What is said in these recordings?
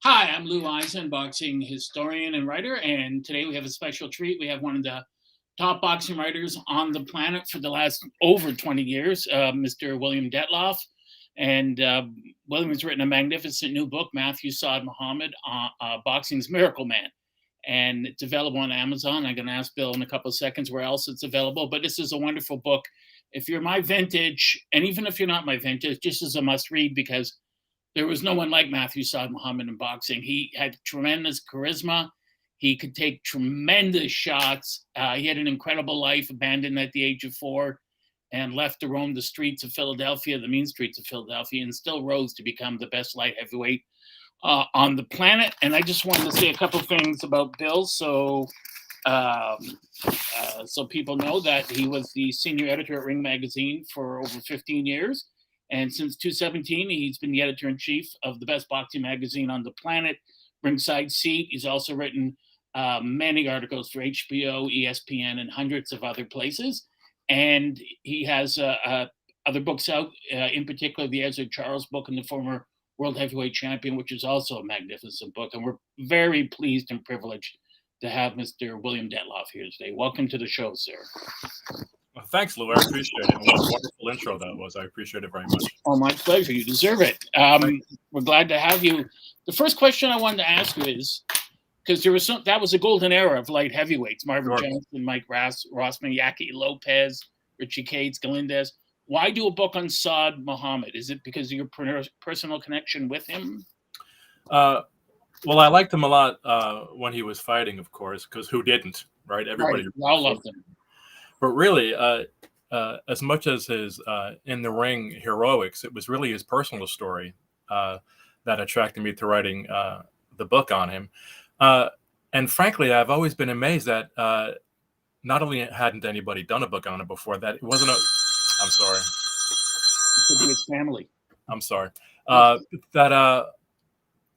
Hi, I'm Lou Eisen, boxing historian and writer, and today we have a special treat. We have one of the top boxing writers on the planet for the last over 20 years, Mr. William Dettloff. And William has written a magnificent new book, Matthew Saad Muhammad, Boxing's Miracle Man. And it's available on Amazon. I'm going to ask Bill in a couple of seconds where else it's available. But this is a wonderful book. If you're my vintage, and even if you're not my vintage, this is a must read because there was no one like Matthew Saad Muhammad in boxing. He had tremendous charisma. He could take tremendous shots. He had an incredible life, abandoned at the age of 4, and left to roam the streets of Philadelphia, the mean streets of Philadelphia, and still rose to become the best light heavyweight on the planet. And I just wanted to say a couple things about Bill, so people know that he was the senior editor at Ring Magazine for over 15 years. And since 2017, he's been the editor-in-chief of the best boxing magazine on the planet, Ringside Seat. He's also written many articles for HBO, ESPN, and hundreds of other places. And he has other books out, in particular the Ezra Charles book and the former world heavyweight champion, which is also a magnificent book. And we're very pleased and privileged to have Mr. William Dettloff here today. Welcome to the show, sir. Well, thanks, Lou. I appreciate it. What a wonderful intro that was. I appreciate it very much. Oh, my pleasure. You deserve it. We're glad to have you. The first question I wanted to ask you is, because that was a golden era of light heavyweights. Marvin Johnson, Mike Rossman, Yaki Lopez, Richie Cates, Galindez. Why do a book on Saad Muhammad? Is it because of your personal connection with him? Well, I liked him a lot when he was fighting, of course, because who didn't, right? Everybody. Right. We all loved him. But really, as much as his in-the-ring heroics, it was really his personal story that attracted me to writing the book on him. And frankly, I've always been amazed that not only hadn't anybody done a book on it before, that it wasn't a... I'm sorry. It could be his family. I'm sorry. That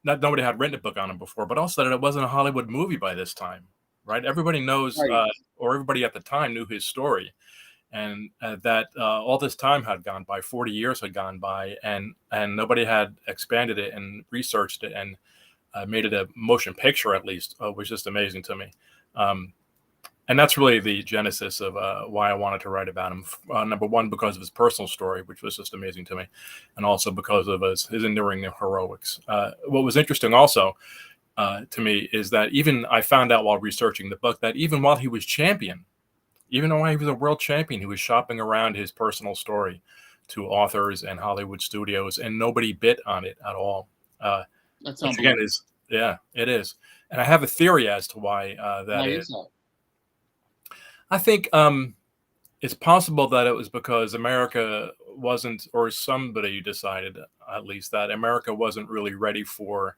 nobody had written a book on him before, but also that it wasn't a Hollywood movie by this time. Right, everybody knows, right. Or everybody at the time knew his story, and that all this time had gone by, 40 years had gone by, and nobody had expanded it and researched it and made it a motion picture, at least, was just amazing to me. And that's really the genesis of why I wanted to write about him. Number one, because of his personal story, which was just amazing to me, and also because of his enduring heroics. What was interesting also to me is that even I found out while researching the book that even while he was champion, even while he was a world champion, he was shopping around his personal story to authors and Hollywood studios, and nobody bit on it at all. That's which again is, yeah, it is. And I have a theory as to why that is. That? I think it's possible that it was because America wasn't, or somebody decided at least, that America wasn't really ready for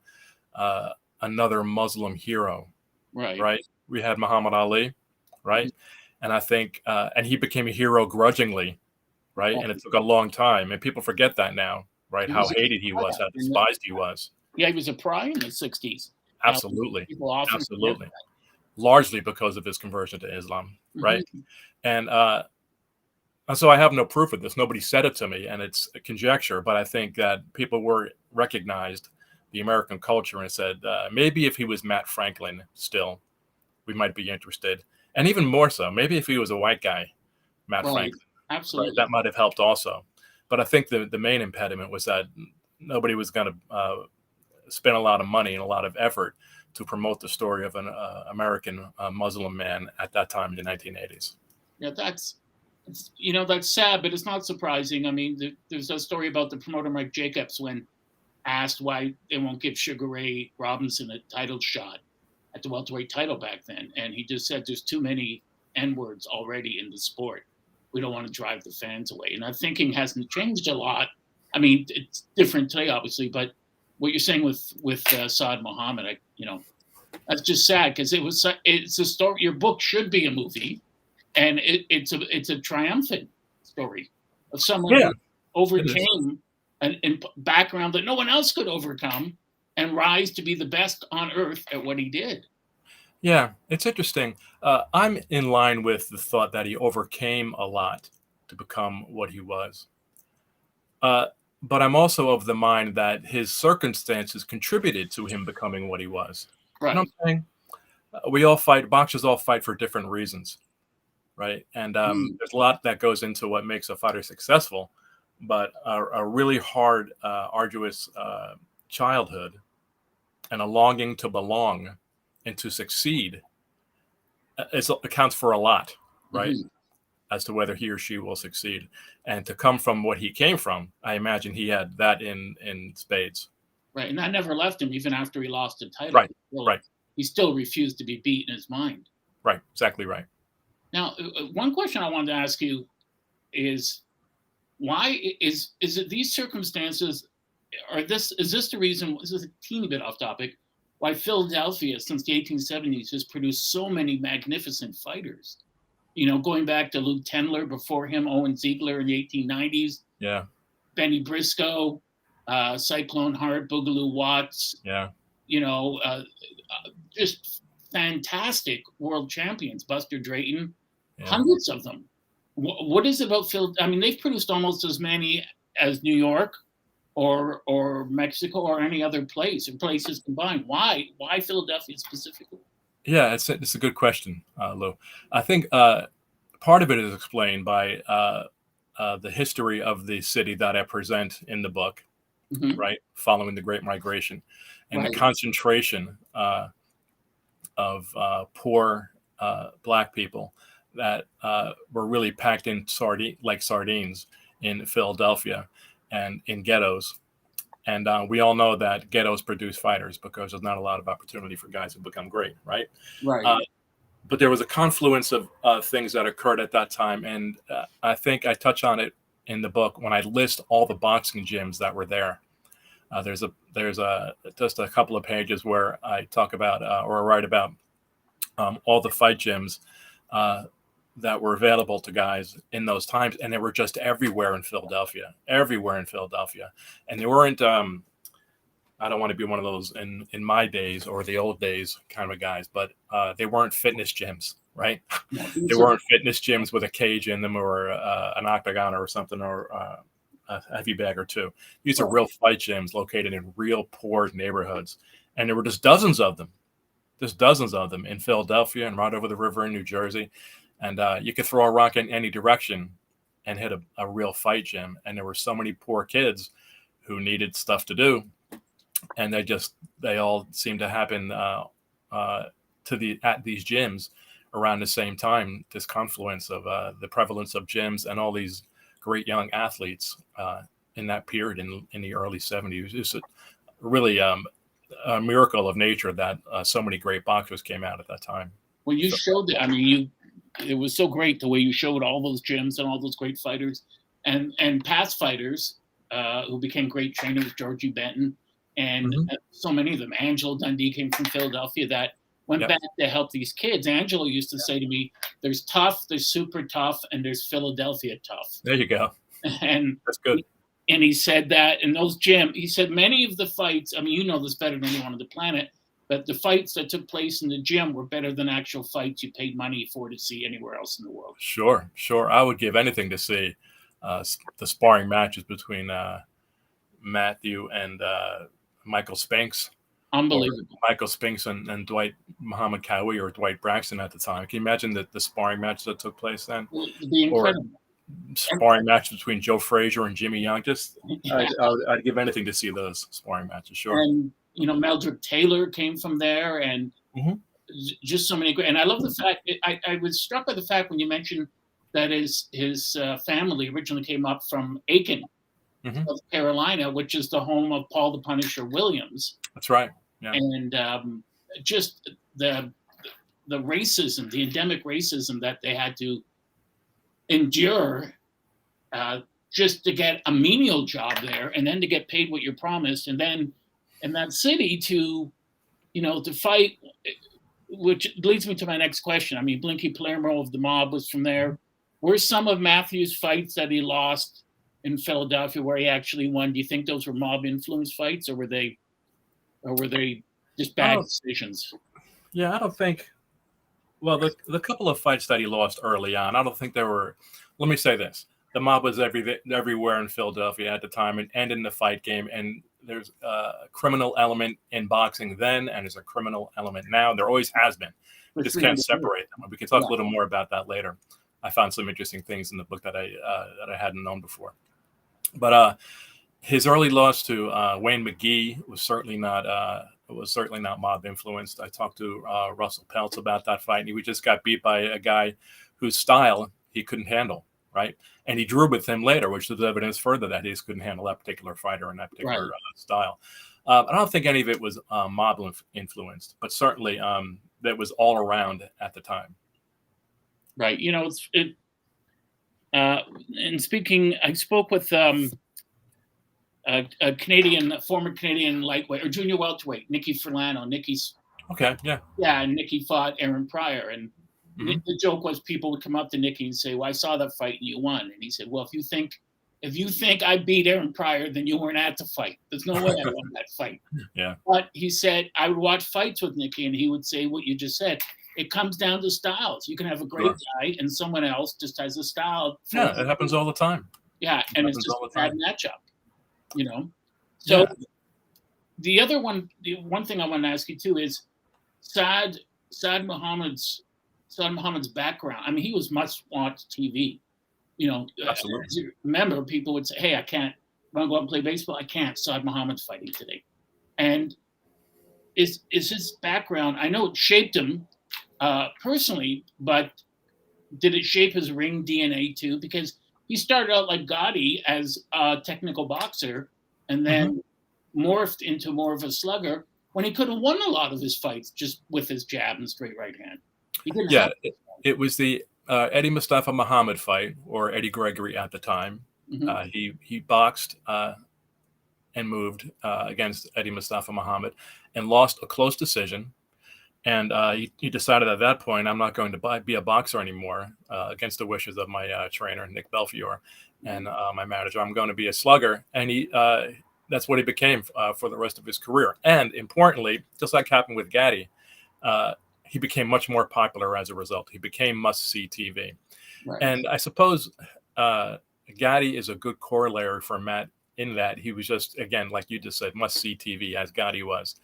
another Muslim hero, right? We had Muhammad Ali, right? And I think, and he became a hero grudgingly, right? And it took a long time, and people forget that now, right? How hated he was, how despised he was. Yeah, he was a pry in the 60s. Absolutely, absolutely. Largely because of his conversion to Islam, right? And so I have no proof of this. Nobody said it to me, and it's a conjecture. But I think that people recognized the American culture and said, maybe if he was Matt Franklin still, we might be interested. And even more so, maybe if he was a white guy, Matt Franklin. Absolutely. Right, that might have helped also. But I think the main impediment was that nobody was going to spend a lot of money and a lot of effort to promote the story of an American Muslim man at that time in the 1980s. Yeah, that's sad, but it's not surprising. I mean, there's a story about the promoter Mike Jacobs when asked why they won't give Sugar Ray Robinson a title shot at the welterweight title back then. And he just said there's too many N-words already in the sport. We don't want to drive the fans away. And our thinking hasn't changed a lot. I mean, it's different today, obviously, but what you're saying with Saad Muhammad, that's just sad because it's a story. Your book should be a movie, and it's a triumphant story of someone who overcame a background that no one else could overcome and rise to be the best on earth at what he did. Yeah, it's interesting. I'm in line with the thought that he overcame a lot, to become what he was. But I'm also of the mind that his circumstances contributed to him becoming what he was. Right. You know what I'm saying? We all fight, boxers all fight for different reasons, right? And there's a lot that goes into what makes a fighter successful, but a really hard, arduous childhood and a longing to belong and to succeed accounts for a lot, right? As to whether he or she will succeed. And to come from what he came from, I imagine he had that in spades. Right, and that never left him even after he lost the title. Right. He still refused to be beat in his mind. Right, exactly right. Now, one question I wanted to ask you is, why is it these circumstances, is this the reason, this is a teeny bit off topic, why Philadelphia since the 1870s has produced so many magnificent fighters? You know, going back to Luke Tendler, before him, Owen Ziegler in the 1890s. Yeah. Benny Briscoe, Cyclone Hart, Boogaloo Watts. Yeah. You know, just fantastic world champions. Buster Drayton, hundreds of them. What is it about Phil? I mean, they've produced almost as many as New York or Mexico or any other place, or places combined. Why Philadelphia specifically? Yeah, it's a good question, Lou. I think part of it is explained by the history of the city that I present in the book, right, following the Great Migration, and the concentration of poor Black people that were really packed in like sardines in Philadelphia and in ghettos. And we all know that ghettos produce fighters because there's not a lot of opportunity for guys to become great, right? Right. But there was a confluence of things that occurred at that time. And I think I touch on it in the book when I list all the boxing gyms that were there. There's just a couple of pages where I talk about or write about all the fight gyms that were available to guys in those times, and they were just everywhere in Philadelphia. And they weren't I don't want to be one of those in my days or the old days kind of guys, but they weren't fitness gyms, right? They weren't fitness gyms with a cage in them or an octagon or something, or a heavy bag or two. These are real fight gyms located in real poor neighborhoods, and there were just dozens of them in Philadelphia and right over the river in New Jersey. And you could throw a rock in any direction and hit a real fight gym. And there were so many poor kids who needed stuff to do. And they all seemed to happen at these gyms around the same time, this confluence of the prevalence of gyms and all these great young athletes in that period in the early 70s. It's really a miracle of nature that so many great boxers came out at that time. Well, you showed that. I mean, it was so great the way you showed all those gyms and all those great fighters and past fighters who became great trainers, Georgie Benton, and so many of them. Angelo Dundee came from Philadelphia that went back to help these kids. Angelo used to say to me, there's tough, there's super tough, and there's Philadelphia tough. There you go. And that's good. And he said that in those gyms, he said many of the fights, I mean, you know this better than anyone on the planet, but the fights that took place in the gym were better than actual fights you paid money for to see anywhere else in the world. Sure. I would give anything to see the sparring matches between Matthew and Michael Spinks. Unbelievable. Michael Spinks and Dwight Muhammad Cowie or Dwight Braxton at the time. Can you imagine the sparring matches that took place then? It'd be incredible. Or sparring matches between Joe Frazier and Jimmy Young. I'd give anything to see those sparring matches. Sure. And you know, Meldrick Taylor came from there, and just so many great. And I love the fact I was struck by the fact when you mentioned that his family originally came up from Aiken, South Carolina, which is the home of Paul the Punisher Williams. That's right. Yeah. And just the racism, the endemic racism that they had to endure just to get a menial job there, and then to get paid what you're promised, and then in that city to fight, which leads me to my next question. I mean, Blinky Palermo of the Mob was from there. Were some of Matthew's fights that he lost in Philadelphia where he actually won, do you think those were mob influence fights, or were they just bad decisions? Yeah, I don't think. Well, the couple of fights that he lost early on, I don't think they were. Let me say this: the mob was everywhere in Philadelphia at the time, and in the fight game. And there's a criminal element in boxing then, and there's a criminal element now. There always has been. You just can't separate them. We can talk a little more about that later. I found some interesting things in the book that I hadn't known before. But his early loss to Wayne McGee was certainly not mob influenced. I talked to Russell Peltz about that fight, and he just got beat by a guy whose style he couldn't handle, right? And he drew with him later, which is evidence further that he just couldn't handle that particular fighter and that particular style. I don't think any of it was mob influenced, but certainly that was all around at the time. Right. You know, and speaking, I spoke with a former Canadian lightweight or junior welterweight, Nicky Furlano. Nicky's and Nicky fought Aaron Pryor, and the joke was people would come up to Nicky and say, "Well, I saw that fight and you won." And he said, "Well, if you think I beat Aaron Pryor, then you weren't at the fight. There's no way I won that fight." Yeah. But he said I would watch fights with Nicky, and he would say what you just said. It comes down to styles. You can have a great guy, and someone else just has a style. Yeah, it happens all the time. Yeah, and it's just a bad matchup. You know. So the one thing I want to ask you too is Saad Muhammad's background. I mean, he was must-watch TV. You know, absolutely. Remember, people would say, "Hey, I can't. When I go out and play baseball, I can't. Saad Muhammad's fighting today," and is his background? I know it shaped him personally, but did it shape his ring DNA too? Because he started out like Gotti as a technical boxer, and then morphed into more of a slugger when he could have won a lot of his fights just with his jab and straight right hand. He didn't it was the Eddie Mustafa Muhammad fight, or Eddie Gregory at the time. He boxed and moved against Eddie Mustafa Muhammad and lost a close decision. And he decided at that point, I'm not going to be a boxer anymore, against the wishes of my trainer, Nick Belfiore, and my manager. I'm going to be a slugger. And that's what he became for the rest of his career. And importantly, just like happened with Gatti, he became much more popular as a result. He became must-see TV. Right. And I suppose Gatti is a good corollary for Matt in that he was just, again, like you just said, must-see TV as Gatti was.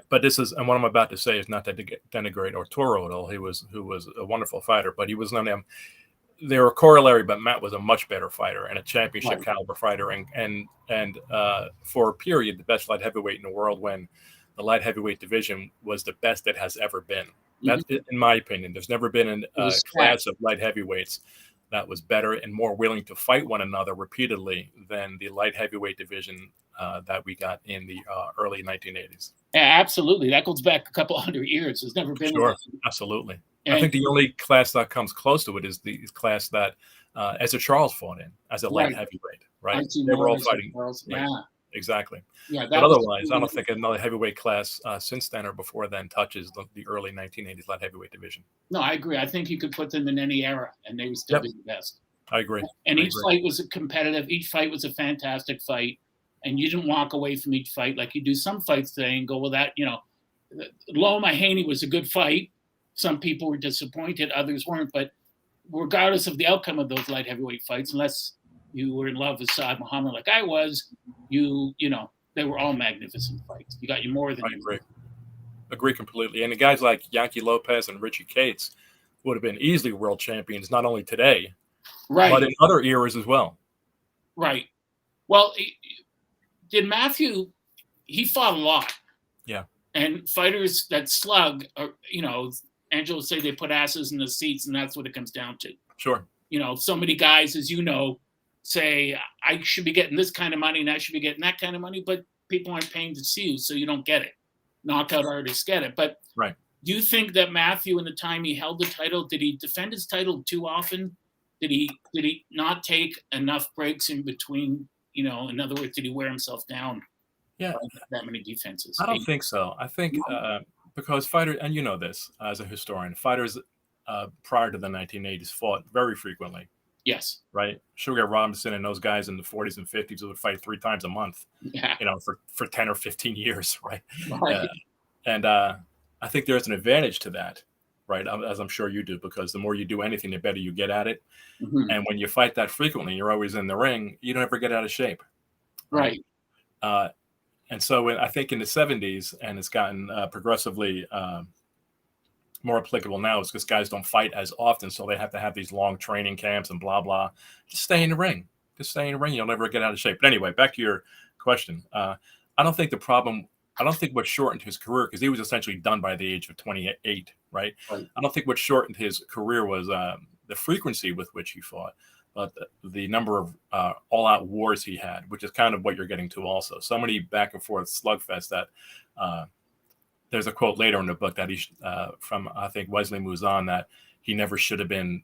But this is, and what I'm about to say is not to denigrate Arturo at all. Who was a wonderful fighter, but he was none of them. They were a corollary, but Matt was a much better fighter and a championship caliber fighter, and for a period, the best light heavyweight in the world, when the light heavyweight division was the best it has ever been. That's in my opinion. There's never been a class of light heavyweights that was better and more willing to fight one another repeatedly than the light heavyweight division that we got in the early 1980s. Yeah, absolutely. That goes back a couple hundred years. There's never been. Sure, absolutely. And I think the only class that comes close to it is the class that Ezra Charles fought in as a light heavyweight, right? They were all fighting. Yeah, exactly. Yeah, but otherwise, I don't think another heavyweight class since then or before then touches the early 1980s light heavyweight division. No, I agree. I think you could put them in any era, and they would still be the best. I agree. And each fight was competitive. Each fight was a fantastic fight. And you didn't walk away from each fight like you do some fights today and go, well, that, Loma Haney was a good fight. Some people were disappointed, others weren't. But regardless of the outcome of those light heavyweight fights, unless you were in love with Saad Muhammad like I was, they were all magnificent fights. You got you more than I agree completely. And the guys like Yankee Lopez and Richie Cates would have been easily world champions, not only today, but in other eras as well. Right. Well, did Matthew, he fought a lot. Yeah. And fighters that slug, Angela say they put asses in the seats, and that's what it comes down to. Sure. So many guys, as you know, say, I should be getting this kind of money and I should be getting that kind of money, but people aren't paying to see you, so you don't get it. Knockout artists get it. But do you think that Matthew, in the time he held the title, did he defend his title too often? Did he not take enough breaks in between? In other words, did he wear himself down? Yeah, that many defenses. I don't think so. I think because fighters, and you know this as a historian, fighters prior to the 1980s fought very frequently. Yes. Right. Sugar Robinson and those guys in the 40s and 50s would fight 3 times a month. Yeah. For 10 or 15 years. Right. And I think there's an advantage to that. right? As I'm sure you do, because the more you do anything, the better you get at it. Mhm. And when you fight that frequently, you're always in the ring, you don't ever get out of shape, right? Right. Uh, and so I think in the 70s, and it's gotten progressively more applicable now, is because guys don't fight as often, so they have to have these long training camps and blah blah. Just stay in the ring. Just stay in the ring. You'll never get out of shape. But anyway, back to your question. I don't think the problem. I don't think what shortened his career, because he was essentially done by the age of 28, right? Right. I don't think what shortened his career was the frequency with which he fought, but the number of all-out wars he had, which is kind of what you're getting to also. So many back and forth slugfests that there's a quote later in the book that he from, I think, Wesley Mouzon, that he never should have been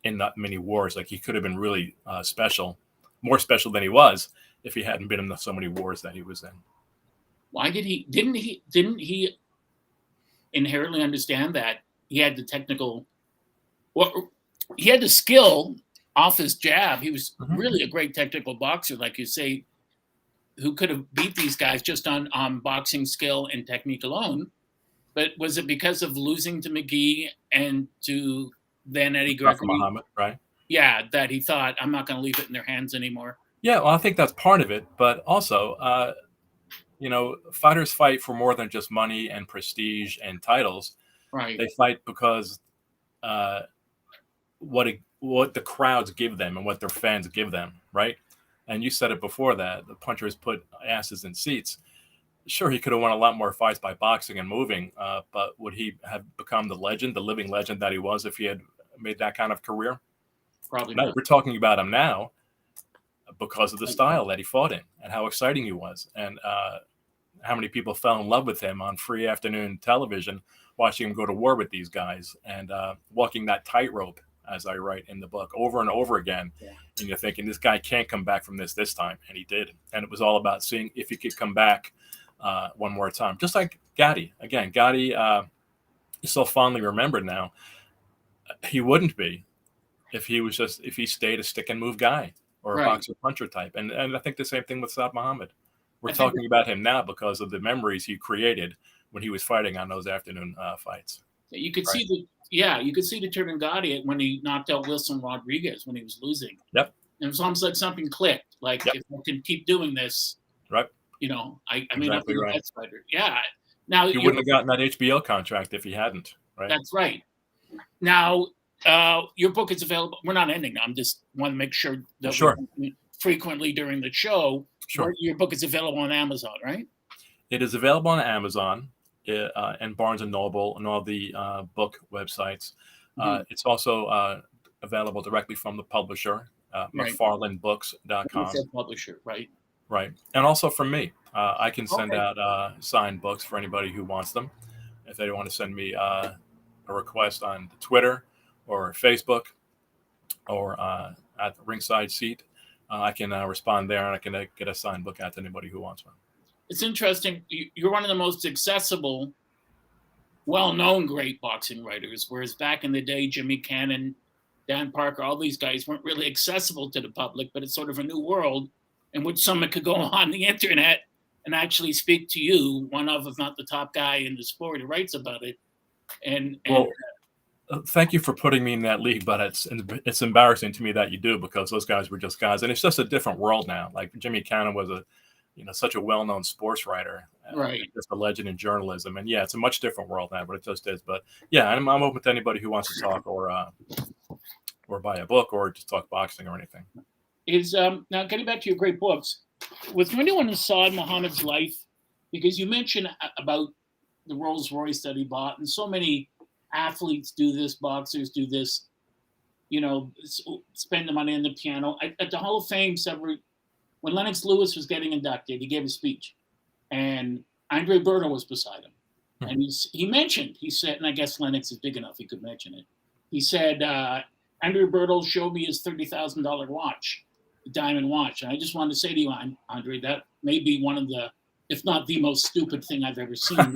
in that many wars. Like, he could have been really special, more special than he was, if he hadn't been in so many wars that he was in. Why didn't he inherently understand that he had the technical, well, he had the skill off his jab. He was really a great technical boxer, like you say, who could have beat these guys just on boxing skill and technique alone. But was it because of losing to McGee and to then Eddie Gregory, Muhammad, right? Yeah, that he thought, I'm not going to leave it in their hands anymore? Yeah, well, I think that's part of it, but also, fighters fight for more than just money and prestige and titles. Right. They fight because what the crowds give them and what their fans give them, right? And you said it before, that the punchers put asses in seats. Sure, he could have won a lot more fights by boxing and moving, but would he have become the legend, the living legend that he was, if he had made that kind of career? Probably No, not. we're talking about him now because of the style that he fought in and how exciting he was, and how many people fell in love with him on free afternoon television, watching him go to war with these guys and walking that tightrope, as I write in the book, over and over again. Yeah. And you're thinking, this guy can't come back from this time, and he did. And it was all about seeing if he could come back one more time, just like Gatti. Again, Gatti is so fondly remembered now. He wouldn't be if he stayed a stick and move guy or a boxer puncher type. And I think the same thing with Saad Muhammad. We're talking about him now because of the memories he created when he was fighting on those afternoon fights. You could see the turn in Gatti when he knocked out Wilson Rodriguez when he was losing. Yep. And it was almost like something clicked. Like, if I can keep doing this, right? I may not be the best fighter. Yeah. Now he wouldn't have gotten that HBO contract if he hadn't. Right. That's right. Now, your book is available. We're not ending now. I'm just want to make sure that we're frequently during the show. Sure. Your book is available on Amazon, right? It is available on Amazon and Barnes and Noble and all the book websites. It's also available directly from the publisher, McFarlandBooks.com. It's a publisher, right? Right. And also from me. I can send out signed books for anybody who wants them. If they want to send me a request on Twitter or Facebook or at Ringside Seat, I can respond there, and I can get a signed book out to anybody who wants one. It's interesting. You're one of the most accessible, well-known great boxing writers, whereas back in the day, Jimmy Cannon, Dan Parker, all these guys weren't really accessible to the public, but it's sort of a new world in which someone could go on the internet and actually speak to you, one of, if not the top guy in the sport who writes about it. Thank you for putting me in that league, but it's embarrassing to me that you do, because those guys were just guys, and it's just a different world now. Like, Jimmy Cannon was such a well-known sports writer, right? Just a legend in journalism, and it's a much different world now, but it just is. But I'm open to anybody who wants to talk or buy a book or just talk boxing or anything. Now getting back to your great books, was there anyone in Saad Muhammad's life, because you mentioned about the Rolls Royce that he bought, and so many athletes do this, boxers do this, spend the money on the piano. At the Hall of Fame, when Lennox Lewis was getting inducted, he gave a speech, and Andre Berto was beside him. And he said, and I guess Lennox is big enough, he could mention it. He said, Andre Berto showed me his $30,000 watch, the diamond watch. And I just wanted to say to you, Andre, that may be one of the, if not the most stupid thing I've ever seen.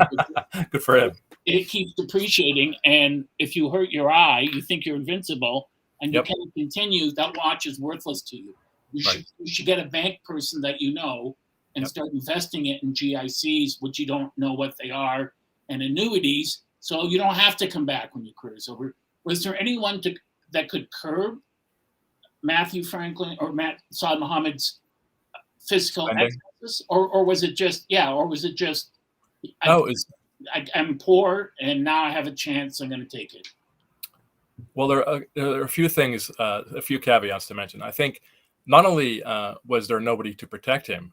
Good for him. It keeps depreciating, and if you hurt your eye, you think you're invincible, and you can't continue. That watch is worthless to you. You should get a bank person that you know and start investing it in GICs, which you don't know what they are, and annuities, So you don't have to come back when your career is over. Was there anyone that could curb Matthew Franklin or Matt Saad Muhammad's physical excesses, or was it just No, I'm poor and now I have a chance, I'm going to take it? Well, there are a few things, a few caveats to mention. I think not only was there nobody to protect him,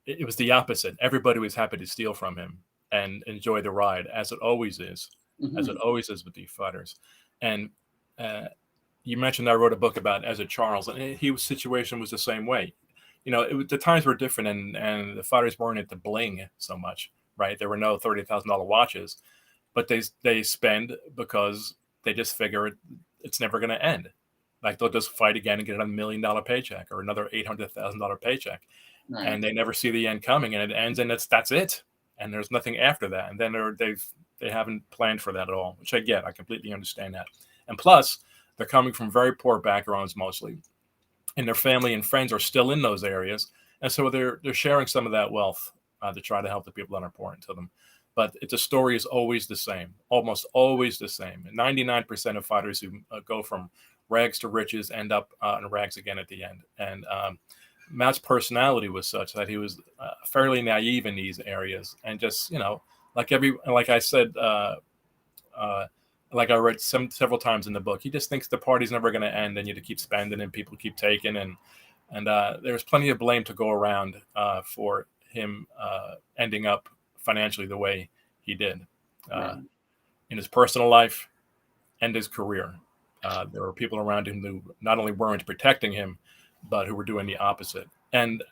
it was the opposite. Everybody was happy to steal from him and enjoy the ride, as it always is, as it always is with these fighters. And you mentioned I wrote a book about Ezra Charles, and his situation was the same way. You know, the times were different, and the fighters weren't at the bling so much, right? There were no $30,000 watches, but they spend because they just figure it's never going to end. Like they'll just fight again and get $1 million paycheck or another $800,000 paycheck, right. And they never see the end coming, and it ends, and that's it, and there's nothing after that. And then they haven't planned for that at all, which I get. I completely understand that. And plus, they're coming from very poor backgrounds mostly, and their family and friends are still in those areas, and so they're sharing some of that wealth to try to help the people that are important to them. But the story is always the same, almost always the same. 99% of fighters who go from rags to riches end up in rags again at the end. And Matt's personality was such that he was fairly naive in these areas, and just, you know, like I said, like I read several times in the book, he just thinks the party's never going to end, and you keep spending and people keep taking, and there's plenty of blame to go around for him ending up financially the way he did in his personal life and his career. There were people around him who not only weren't protecting him, but who were doing the opposite. And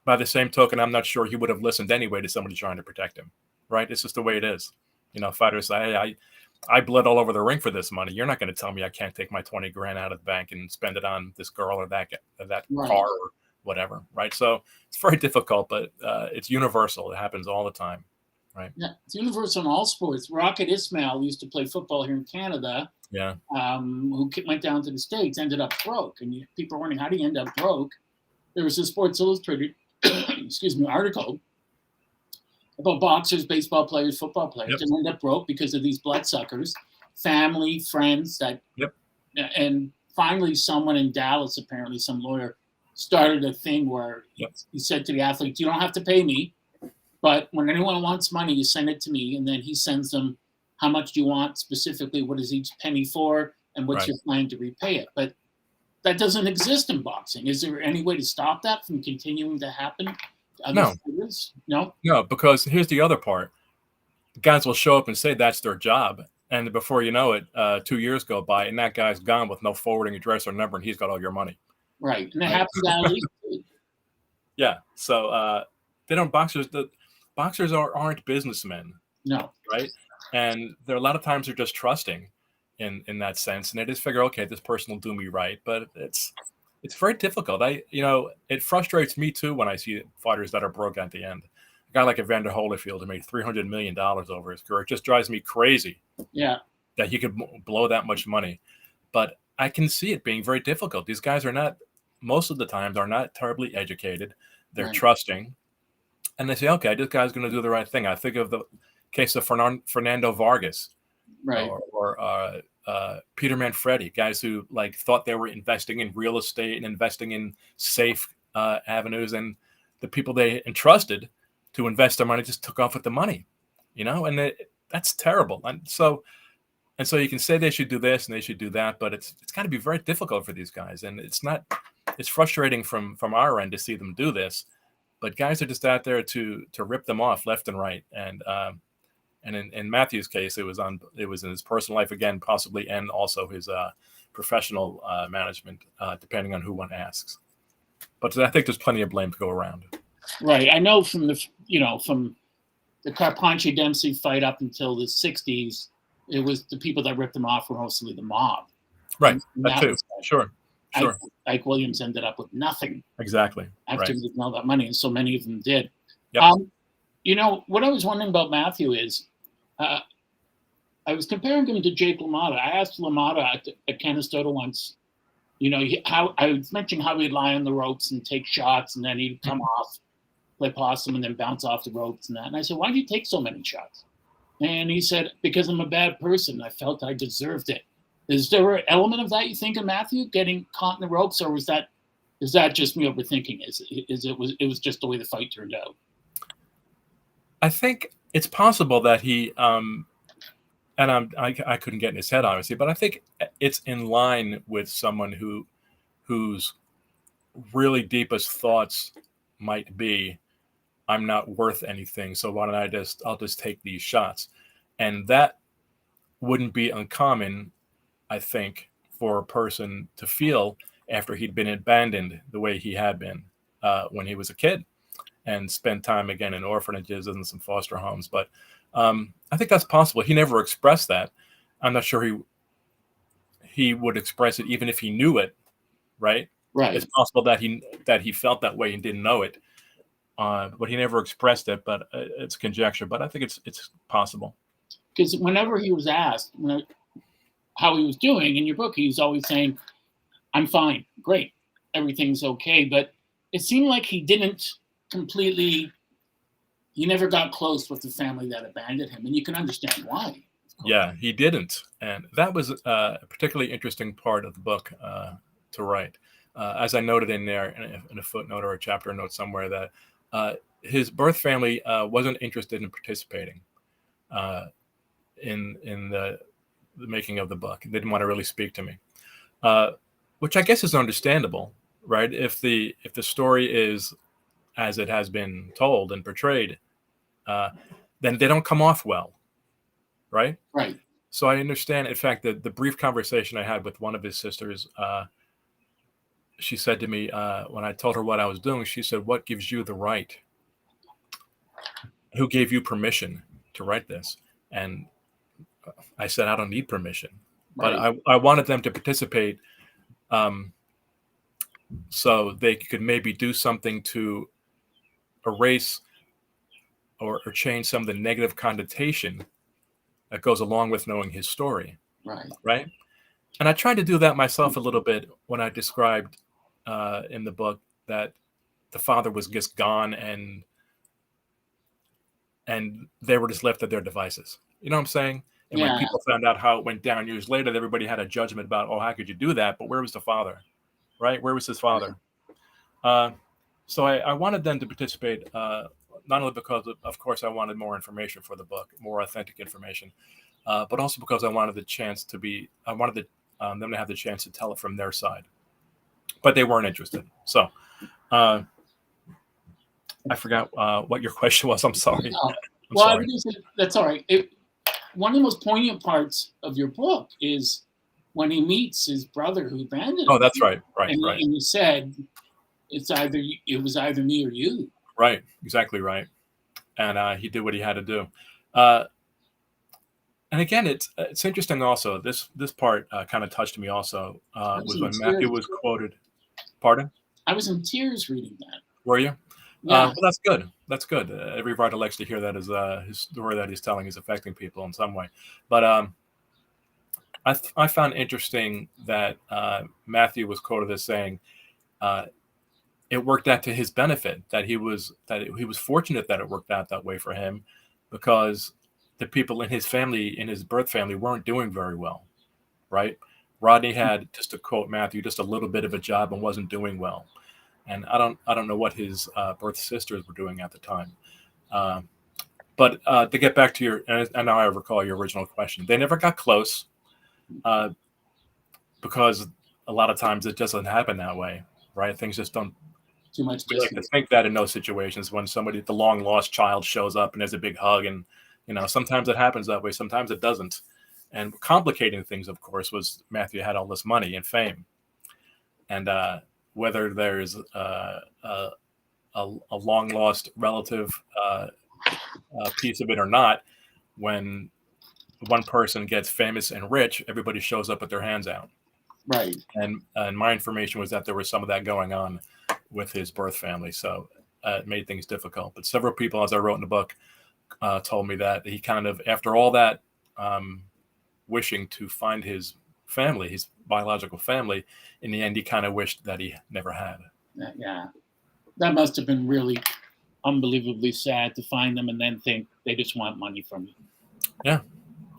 by the same token, I'm not sure he would have listened anyway to somebody trying to protect him, right? It's just the way it is. You know, fighters say, hey, I bled all over the ring for this money. You're not going to tell me I can't take my 20 grand out of the bank and spend it on this girl or that right. car or whatever, right? So it's very difficult, but it's universal. It happens all the time, right? Yeah, it's universal in all sports. Rocket Ismail used to play football here in Canada. Yeah. Who went down to the States, ended up broke. And people are wondering, how do you end up broke? There was a Sports Illustrated article about boxers, baseball players, football players, and end up broke because of these bloodsuckers, family, friends that. Yep. And finally, someone in Dallas, apparently some lawyer, started a thing where he said to the athletes, you don't have to pay me, but when anyone wants money, you send it to me. And then he sends them how much do you want specifically, what is each penny for, and what's your plan to repay it. But that doesn't exist in boxing. Is there any way to stop that from continuing to happen? No, because here's the other part. Guys will show up and say that's their job. And before you know it, 2 years go by and that guy's gone with no forwarding address or number, and he's got all your money. Right. And it happens at least. Yeah. So they don't boxers aren't businessmen. No. Right. And there are a lot of times they're just trusting in that sense. And they just figure, okay, this person will do me right. But it's very difficult. It frustrates me too when I see fighters that are broke at the end. A guy like Evander Holyfield who made $300 million over his career. It just drives me crazy. Yeah. That he could blow that much money. But I can see it being very difficult. These guys most of the time, they're not terribly educated. They're trusting. And they say, okay, this guy's going to do the right thing. I think of the case of Fernando Vargas. Right. Or Peter Manfredi, guys who thought they were investing in real estate and investing in safe avenues. And the people they entrusted to invest their money just took off with the money, and that's terrible. And so you can say they should do this and they should do that, but it's got to be very difficult for these guys. And it's frustrating from our end to see them do this, but guys are just out there to rip them off left and right. And in Matthew's case, it was in his personal life again, possibly, and also his professional management, depending on who one asks. But I think there's plenty of blame to go around. Right. I know from the Carpentier Dempsey fight up until the 60s, it was the people that ripped them off were mostly the mob. Right. That too. Sure. Ike Williams ended up with nothing. Exactly. After losing all that money, and so many of them did. Yep. What I was wondering about Matthew is, I was comparing him to Jake LaMotta. I asked LaMotta at Canastota once, how I was mentioning how he'd lie on the ropes and take shots, and then he'd come off, play possum, and then bounce off the ropes and that. And I said, why do you take so many shots? And he said, because I'm a bad person, I felt I deserved it. Is there an element of that you think in Matthew getting caught in the ropes, or is that just me overthinking? It was just the way the fight turned out? I think it's possible that he and I couldn't get in his head obviously, but I think it's in line with someone whose really deepest thoughts might be, I'm not worth anything, so why don't I'll just take these shots. And that wouldn't be uncommon, I think, for a person to feel after he'd been abandoned the way he had been when he was a kid and spent time again in orphanages and some foster homes. But I think that's possible. He never expressed that. I'm not sure he would express it even if he knew it, right? Right. It's possible that he felt that way and didn't know it, but he never expressed it. But it's conjecture. But I think it's possible. Because whenever he was asked how he was doing in your book, he was always saying, "I'm fine, great, everything's okay." But it seemed like he didn't completely. He never got close with the family that abandoned him, and you can understand why. Yeah, he didn't, and that was a particularly interesting part of the book to write. As I noted in there in a footnote or a chapter note somewhere, that his birth family wasn't interested in participating in the making of the book. They didn't want to really speak to me, which I guess is understandable, right? If the story is as it has been told and portrayed, then they don't come off well, right? Right. So I understand. In fact, the brief conversation I had with one of his sisters, she said to me when I told her what I was doing, she said, "What gives you the right? Who gave you permission to write this?" And I said, "I don't need permission." Right. But I wanted them to participate so they could maybe do something to erase or change some of the negative connotation that goes along with knowing his story. Right. And I tried to do that myself a little bit when I described in the book that the father was just gone and they were just left at their devices. You know what I'm saying? And when people found out how it went down years later, everybody had a judgment about, oh, how could you do that? But where was the father? Right? Where was his father? So I wanted them to participate, not only because, of course, I wanted more information for the book, more authentic information, but also because I wanted them to have the chance to tell it from their side. But they weren't interested. So I forgot what your question was. I'm sorry. Sorry. That's all right. One of the most poignant parts of your book is when he meets his brother who abandoned him. Oh, that's right. Right. And he said, it was either me or you. Right. Exactly right. And he did what he had to do. And again, it's interesting also. This part kind of touched me also was when Matthew was quoted. Pardon? I was in tears reading that. Were you? Yeah. Well, that's good. That's good. Every writer likes to hear that his story that he's telling is affecting people in some way. But I found interesting that Matthew was quoted as saying it worked out to his benefit, that he was fortunate that it worked out that way for him, because the people in his family, in his birth family, weren't doing very well, right? Rodney had, just to quote Matthew, just a little bit of a job and wasn't doing well. And I don't know what his birth sisters were doing at the time. But to get back to and now I recall your original question, they never got close because a lot of times it doesn't happen that way, right? Things just don't. Too much. We like to think that in those situations when the long lost child shows up and there's a big hug, and sometimes it happens that way, sometimes it doesn't. And complicating things, of course, was Matthew had all this money and fame, and whether there's a long lost relative piece of it or not, when one person gets famous and rich, everybody shows up with their hands out. Right. And my information was that there was some of that going on with his birth family, so it made things difficult. But several people, as I wrote in the book, told me that he kind of, after all that, wishing to find his family, his biological family, in the end, he kind of wished that he never had. Yeah, that must have been really unbelievably sad to find them and then think they just want money from you. Yeah,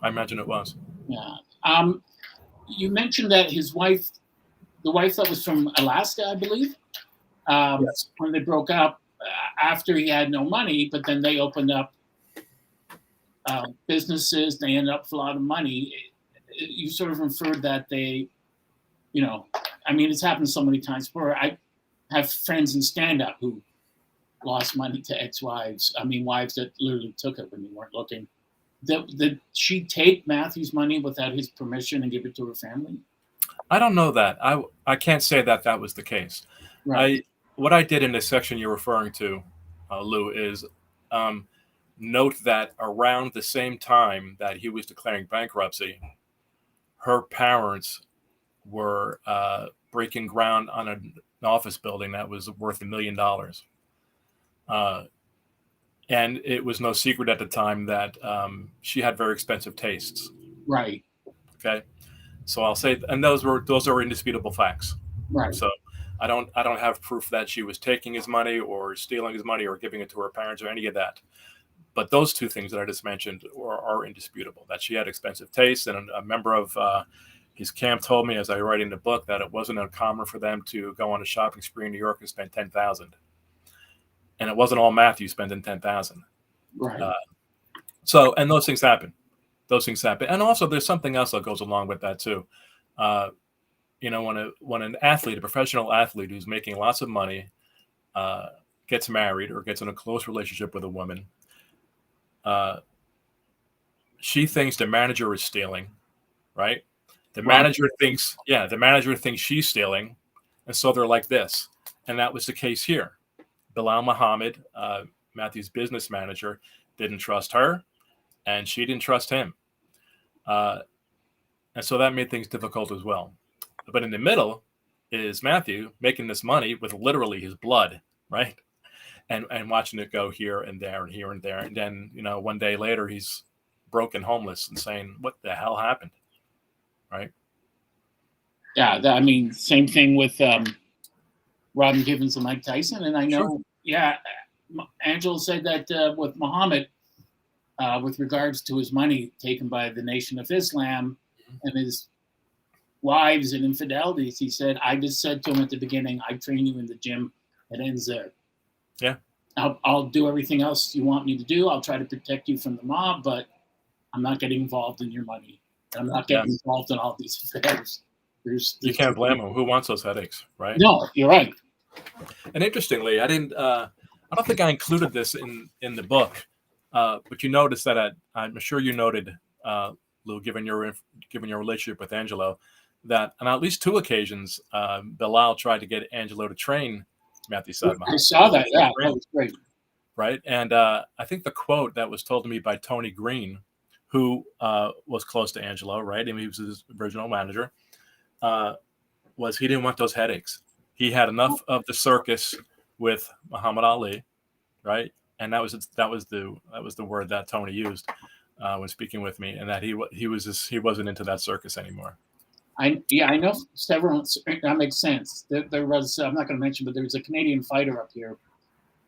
I imagine it was. Yeah. You mentioned that his wife, the wife that was from Alaska, I believe, Yes. when they broke up after he had no money, but then they opened up businesses. They ended up with a lot of money. You sort of inferred that they, I mean, it's happened so many times before. I have friends in stand-up who lost money to ex-wives. I mean, wives that literally took it when they weren't looking. Did she take Matthew's money without his permission and give it to her family? I don't know that. I can't say that that was the case. Right. What I did in this section you're referring to, Lou, is note that around the same time that he was declaring bankruptcy, her parents were breaking ground on an office building that was worth $1 million. And it was no secret at the time that she had very expensive tastes. Right. Okay, so I'll say, and those are indisputable facts. Right. So I don't have proof that she was taking his money or stealing his money or giving it to her parents or any of that. But those two things that I just mentioned are indisputable. That she had expensive tastes, and a member of his camp told me, as I write in the book, that it wasn't uncommon for them to go on a shopping spree in New York and spend $10,000, and it wasn't all Matthew spending $10,000. Right. So, and those things happen. Those things happen, and also there's something else that goes along with that too. When an athlete, a professional athlete who's making lots of money, gets married or gets in a close relationship with a woman, she thinks the manager is stealing, right? The manager thinks she's stealing, and so they're like this. And that was the case here. Bilal Muhammad, Matthew's business manager, didn't trust her, and she didn't trust him. And so that made things difficult as well. But in the middle is Matthew making this money with literally his blood, right? And watching it go here and there and here and there. And then, one day later, he's broke and homeless and saying, what the hell happened? Right? Yeah. I mean, same thing with Robin Givens and Mike Tyson. And I know, Angela said that with Muhammad, with regards to his money taken by the Nation of Islam and his wives and infidelities, he said, I just said to him at the beginning, I train you in the gym. It ends there. Yeah. I'll do everything else you want me to do. I'll try to protect you from the mob, but I'm not getting involved in your money. I'm not getting involved in all these affairs. You can't blame him. Who wants those headaches, right? No, you're right. And interestingly, I don't think I included this in the book, but you noticed that I'm sure you noted, Lou, given your relationship with Angelo, that on at least two occasions, Bilal tried to get Angelo to train Matthew Saad Muhammad. I saw that. Yeah, that was great. Right, and I think the quote that was told to me by Tony Green, who was close to Angelo, right? I mean, he was his original manager. Was he didn't want those headaches. He had enough of the circus with Muhammad Ali, right? And that was the word that Tony used when speaking with me, and that he wasn't into that circus anymore. I know several. That makes sense. There was, I'm not going to mention, but there was a Canadian fighter up here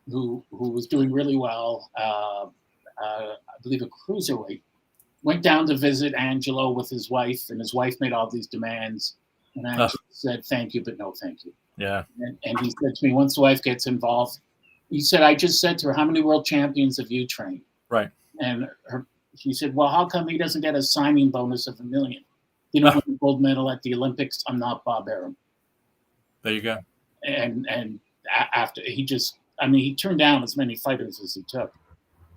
who was doing really well. I believe a cruiserweight. Went down to visit Angelo with his wife, and his wife made all these demands. And Angelo said, "Thank you, but no, thank you." Yeah. And he said to me, once the wife gets involved, he said, "I just said to her, how many world champions have you trained?" Right. And she said, "Well, how come he doesn't get a signing bonus of $1 million? You know, win a gold medal at the Olympics. I'm not Bob Arum." There you go. And after he turned down as many fighters as he took.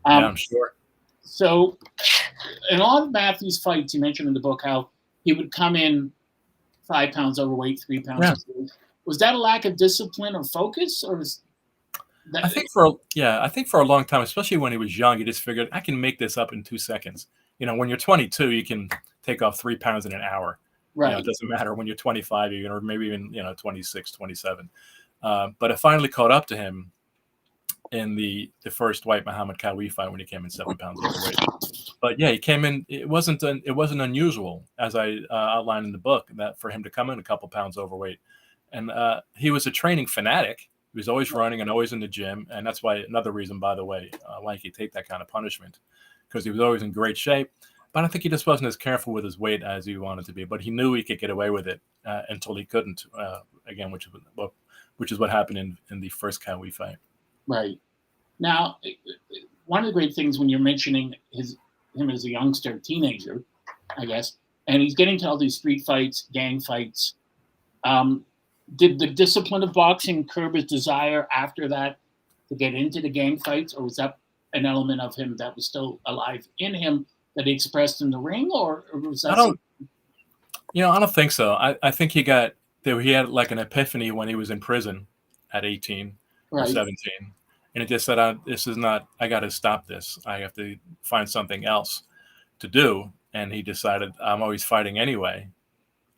Yeah, I'm sure. So in all of Matthew's fights, he mentioned in the book how he would come in 5 pounds overweight, 3 pounds overweight. Was that a lack of discipline or focus, or was that? I think for a long time, especially when he was young, he just figured, I can make this up in 2 seconds. When you're 22, you can take off 3 pounds in an hour. Right. It doesn't matter. When you're 25, or maybe even 26, 27. But it finally caught up to him in the first White Muhammad Kawi fight when he came in 7 pounds overweight. But yeah, he came in. It wasn't unusual, as I outlined in the book, that for him to come in a couple pounds overweight. And he was a training fanatic. He was always running and always in the gym, and that's why another reason, by the way, why he could take that kind of punishment, because he was always in great shape. But I think he just wasn't as careful with his weight as he wanted to be. But he knew he could get away with it until he couldn't. Again, which is what happened in the first Cowie fight. Right. Now, one of the great things when you're mentioning him as a youngster, teenager, I guess, and he's getting to all these street fights, gang fights. Did the discipline of boxing curb his desire after that to get into the gang fights, or was that an element of him that was still alive in him that he expressed in the ring, or was that? I don't think so. I think he had like an epiphany when he was in prison at 18 or 17, and it just said, I got to stop this. I have to find something else to do. And he decided, I'm always fighting anyway.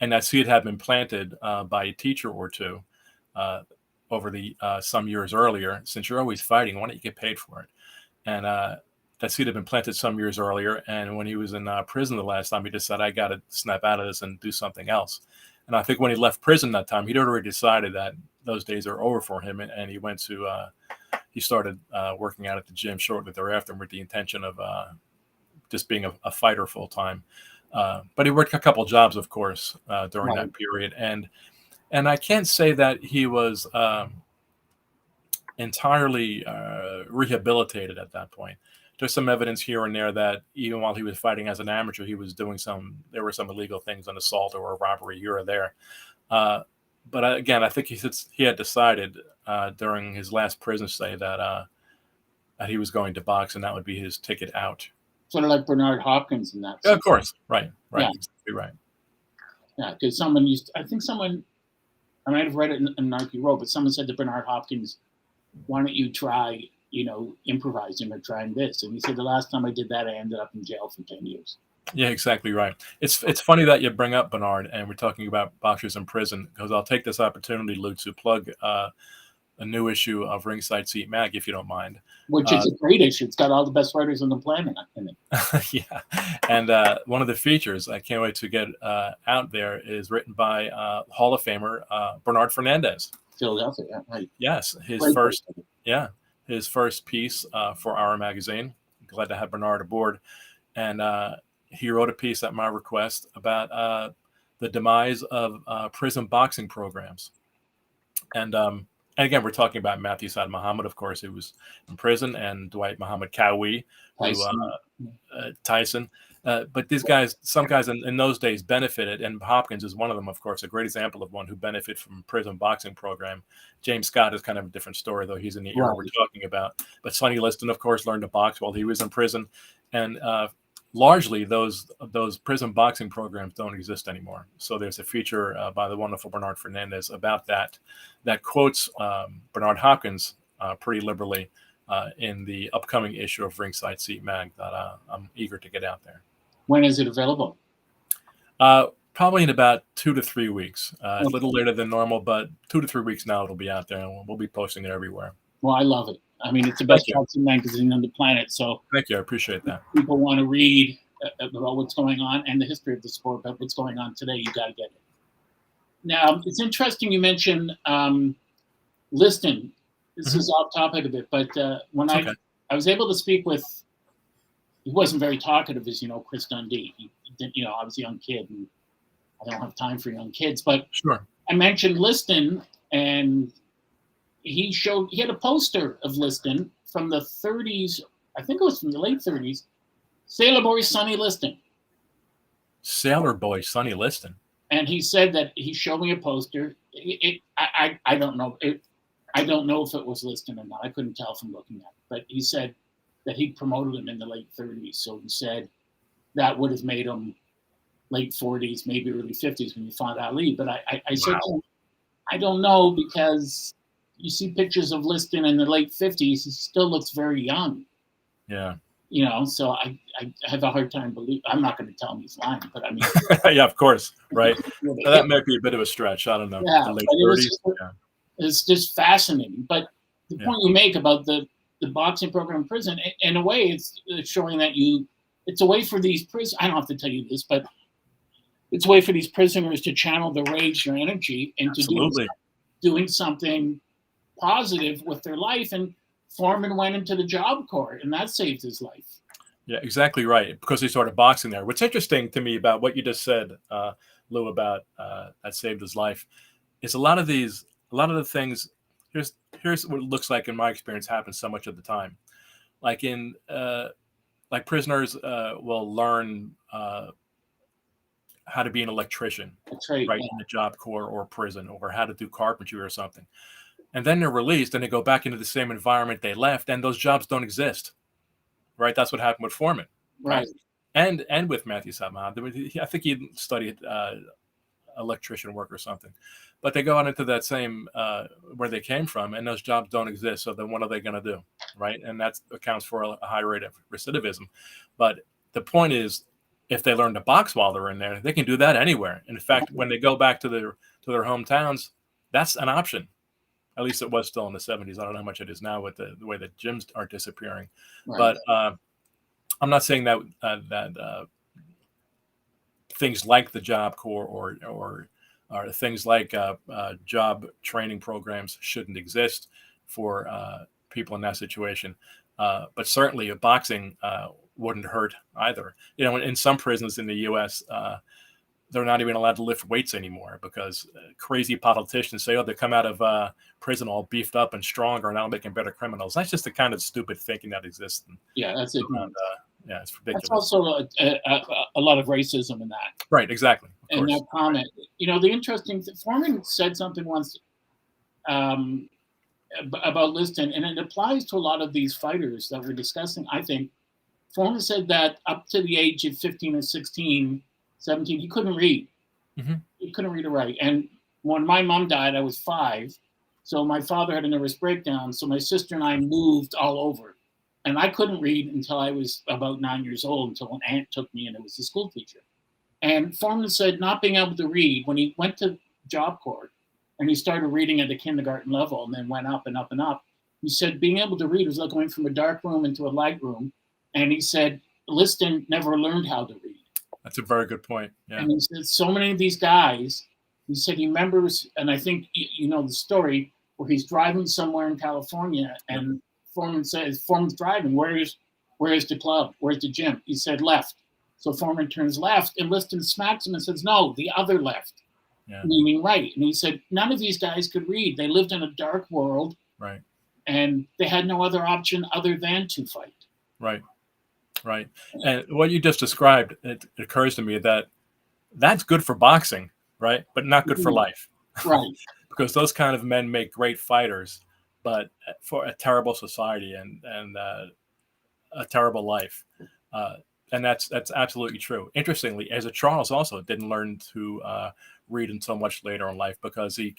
And that seed had been planted by a teacher or two over the some years earlier. Since you're always fighting, why don't you get paid for it? And that seed had been planted some years earlier. And when he was in prison the last time, he decided, I got to snap out of this and do something else. And I think when he left prison that time, he'd already decided that those days are over for him. And he went to, he started working out at the gym shortly thereafter with the intention of just being a fighter full time. But he worked a couple jobs, of course, during that period. And I can't say that he was entirely rehabilitated at that point. There's some evidence here and there that even while he was fighting as an amateur, he was doing there were some illegal things, an assault or a robbery here or there. But again, I think he had decided during his last prison stay that he was going to box, and that would be his ticket out. Sort of like Bernard Hopkins in that. Yeah, of course. Right. Yeah. Exactly right. Yeah, because I might have read it in Narky Road, but someone said to Bernard Hopkins, why don't you try, improvising or trying this? And he said, the last time I did that, I ended up in jail for 10 years. Yeah, exactly right. It's funny that you bring up Bernard, and we're talking about boxers in prison, because I'll take this opportunity, Lou, to plug a new issue of Ringside Seat mag, if you don't mind. Which is a great issue. It's got all the best writers on the planet in it. Yeah. And one of the features I can't wait to get out there is written by Hall of Famer Bernard Fernandez. Philadelphia, yeah, right. Yes, his first piece for our magazine. Glad to have Bernard aboard. And he wrote a piece at my request about the demise of prison boxing programs. And again, we're talking about Matthew Saad Muhammad, of course, who was in prison, and Dwight Muhammad Cowie, Tyson. But these guys, some guys in those days benefited, and Hopkins is one of them, of course, a great example of one who benefited from prison boxing program. James Scott is kind of a different story, though. He's in the era we're talking about. But Sonny Liston, of course, learned to box while he was in prison. And largely, those prison boxing programs don't exist anymore. So there's a feature by the wonderful Bernard Fernandez about that quotes Bernard Hopkins pretty liberally in the upcoming issue of Ringside Seat mag that I'm eager to get out there. When is it available? Probably in about 2 to 3 weeks. A little later than normal, but 2 to 3 weeks now it'll be out there, and we'll be posting it everywhere. Well, I love it. I mean, it's the best boxing magazine on the planet. So thank you. I appreciate that. People want to read about what's going on and the history of the sport, but what's going on today, you got to get it. Now, it's interesting you mentioned Liston. This is off topic a bit, but when I was able to speak with, he wasn't very talkative, as you know, Chris Dundee. He didn't, I was a young kid, and I don't have time for young kids. But sure, I mentioned Liston, and he had a poster of Liston from the 30s. I think it was from the late 30s. Sailor Boy Sonny Liston. Sailor Boy Sonny Liston. And he said that he showed me a poster. I don't know. I don't know if it was Liston or not. I couldn't tell from looking at it. But he said that he promoted him in the late 30s. So he said that would have made him late 40s, maybe early 50s when you fought Ali. But I said to him, I don't know, because you see pictures of Liston in the late 50s. He still looks very young. Yeah. So I have a hard time believing. I'm not going to tell him he's lying, but I mean. Yeah, of course. Right. That might be a bit of a stretch. I don't know. Yeah, the late 30s. It's just fascinating. But the point you make about the boxing program in prison, in a way, it's showing that it's a way for these prisoners. I don't have to tell you this, but it's a way for these prisoners to channel their rage, their energy, into doing something positive with their life. And Foreman went into the Job Corps, and that saved his life. Yeah, exactly right. Because he started boxing there. What's interesting to me about what you just said, Lou, about that saved his life, is a lot of the things. Here's what it looks like in my experience happens so much of the time. Like in like prisoners will learn how to be an electrician, That's right. right, in the job corps or prison, or how to do carpentry or something, and then they're released and they go back into the same environment they left, and those jobs don't exist. Right, that's what happened with Foreman, right, Right. and with Matthew Saad Muhammad. I think he studied electrician work or something, but they go out into that same where they came from, and those jobs don't exist. So then what are they going to do, right? And that accounts for a high rate of recidivism. But the point is, if they learn to box while they're in there, they can do that anywhere. In fact, when they go back to their hometowns, that's an option. At least it was still in the 70s. I don't know how much it is now with the way that gyms are disappearing. Right. But I'm not saying that things like the Job Corps or things like job training programs shouldn't exist for people in that situation. But certainly, boxing wouldn't hurt either. You know, in some prisons in the U.S., they're not even allowed to lift weights anymore because crazy politicians say, "Oh, they come out of prison all beefed up and stronger, and now making better criminals." That's just the kind of stupid thinking that exists. Yeah, that's it. Yeah, it's ridiculous. That's also a lot of racism in that. Right, exactly. And that comment. You know, the interesting Foreman said something once about Liston, and it applies to a lot of these fighters that we're discussing. I think Foreman said that up to the age of 15 or 16, 17, he couldn't read. Mm-hmm. He couldn't read or write. And when my mom died, I was 5. So my father had a nervous breakdown. So my sister and I moved all over. And I couldn't read until I was about 9 years old, until an aunt took me, and it was the school teacher. And Foreman said not being able to read, when he went to Job Corps and he started reading at the kindergarten level and then went up and up and up, he said being able to read was like going from a dark room into a light room. And he said Liston never learned how to read. That's a very good point. Yeah. And he said so many of these guys, he said he remembers, and I think you know the story, where he's driving somewhere in California and Foreman says, Foreman's driving, where's the club? Where's the gym? He said left. So Foreman turns left, and Liston smacks him and says, no, the other left, meaning right. And he said, none of these guys could read. They lived in a dark world. Right. And they had no other option other than to fight. Right. Right. And what you just described, it occurs to me that that's good for boxing, right? But not good for life. Right. Because those kind of men make great fighters, but for a terrible society and a terrible life. And that's absolutely true. Interestingly, Ezra Charles also didn't learn to read until much later in life because he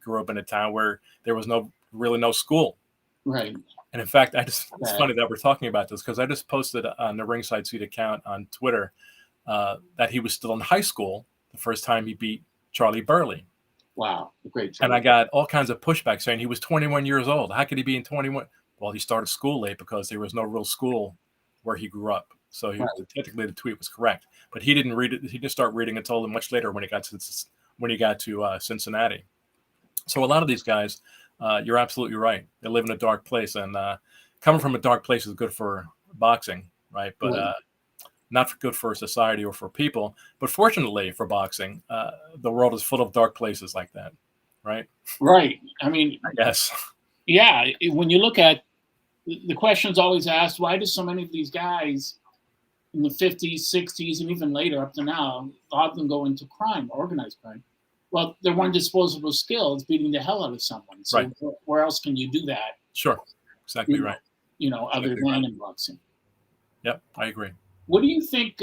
grew up in a town where there was really no school. Right. And in fact, it's funny that we're talking about this because I just posted on the Ringside Seat account on Twitter that he was still in high school the first time he beat Charlie Burley. Wow, great. And I got all kinds of pushback saying he was 21 years old. How could he be in 21? Well, he started school late because there was no real school where he grew up. So technically the tweet was correct, but he didn't read it. He didn't start reading until much later when he got to Cincinnati. So a lot of these guys, you're absolutely right. They live in a dark place, and coming from a dark place is good for boxing, right? But not good for society or for people. But fortunately for boxing, the world is full of dark places like that, right? Right. I mean, I guess. Yeah. When you look at the questions always asked, why do so many of these guys in the 50s, 60s, and even later up to now, a lot of them go into crime, organized crime? Well, their one disposable skill is beating the hell out of someone. So where else can you do that? Sure. Exactly right. You know, other than in boxing. Yep, I agree. What do you think?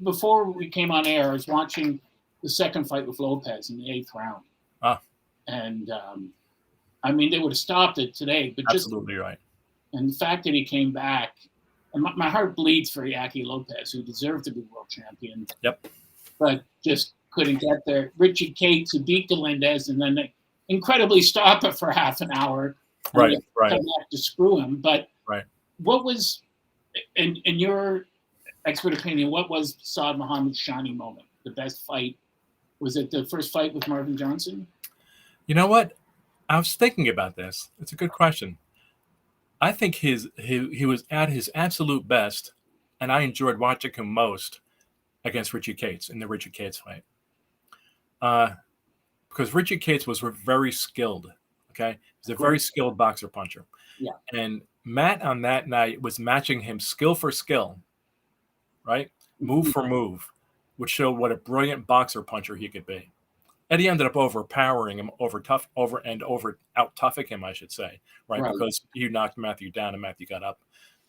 Before we came on air, I was watching the second fight with Lopez in the 8th round. And I mean, they would have stopped it today. But absolutely right. And the fact that he came back, and my heart bleeds for Yaki Lopez, who deserved to be world champion. Yep. But just couldn't get there. Richard Cates, who beat Galindez, and then they incredibly stop it for half an hour. Right. Come back to screw him. But what was, in your expert opinion, what was Saad Muhammad's shining moment? The best fight? Was it the first fight with Marvin Johnson? You know what? I was thinking about this. It's a good question. I think he was at his absolute best, and I enjoyed watching him most against Richie Cates in the Richie Cates fight. Because Richie Cates was very skilled. Okay, he's a very skilled boxer puncher. Yeah. And Matt on that night was matching him skill for skill, right? Move for move, which showed what a brilliant boxer puncher he could be. And he ended up overpowering him, out toughing him, I should say, right? Because he knocked Matthew down and Matthew got up.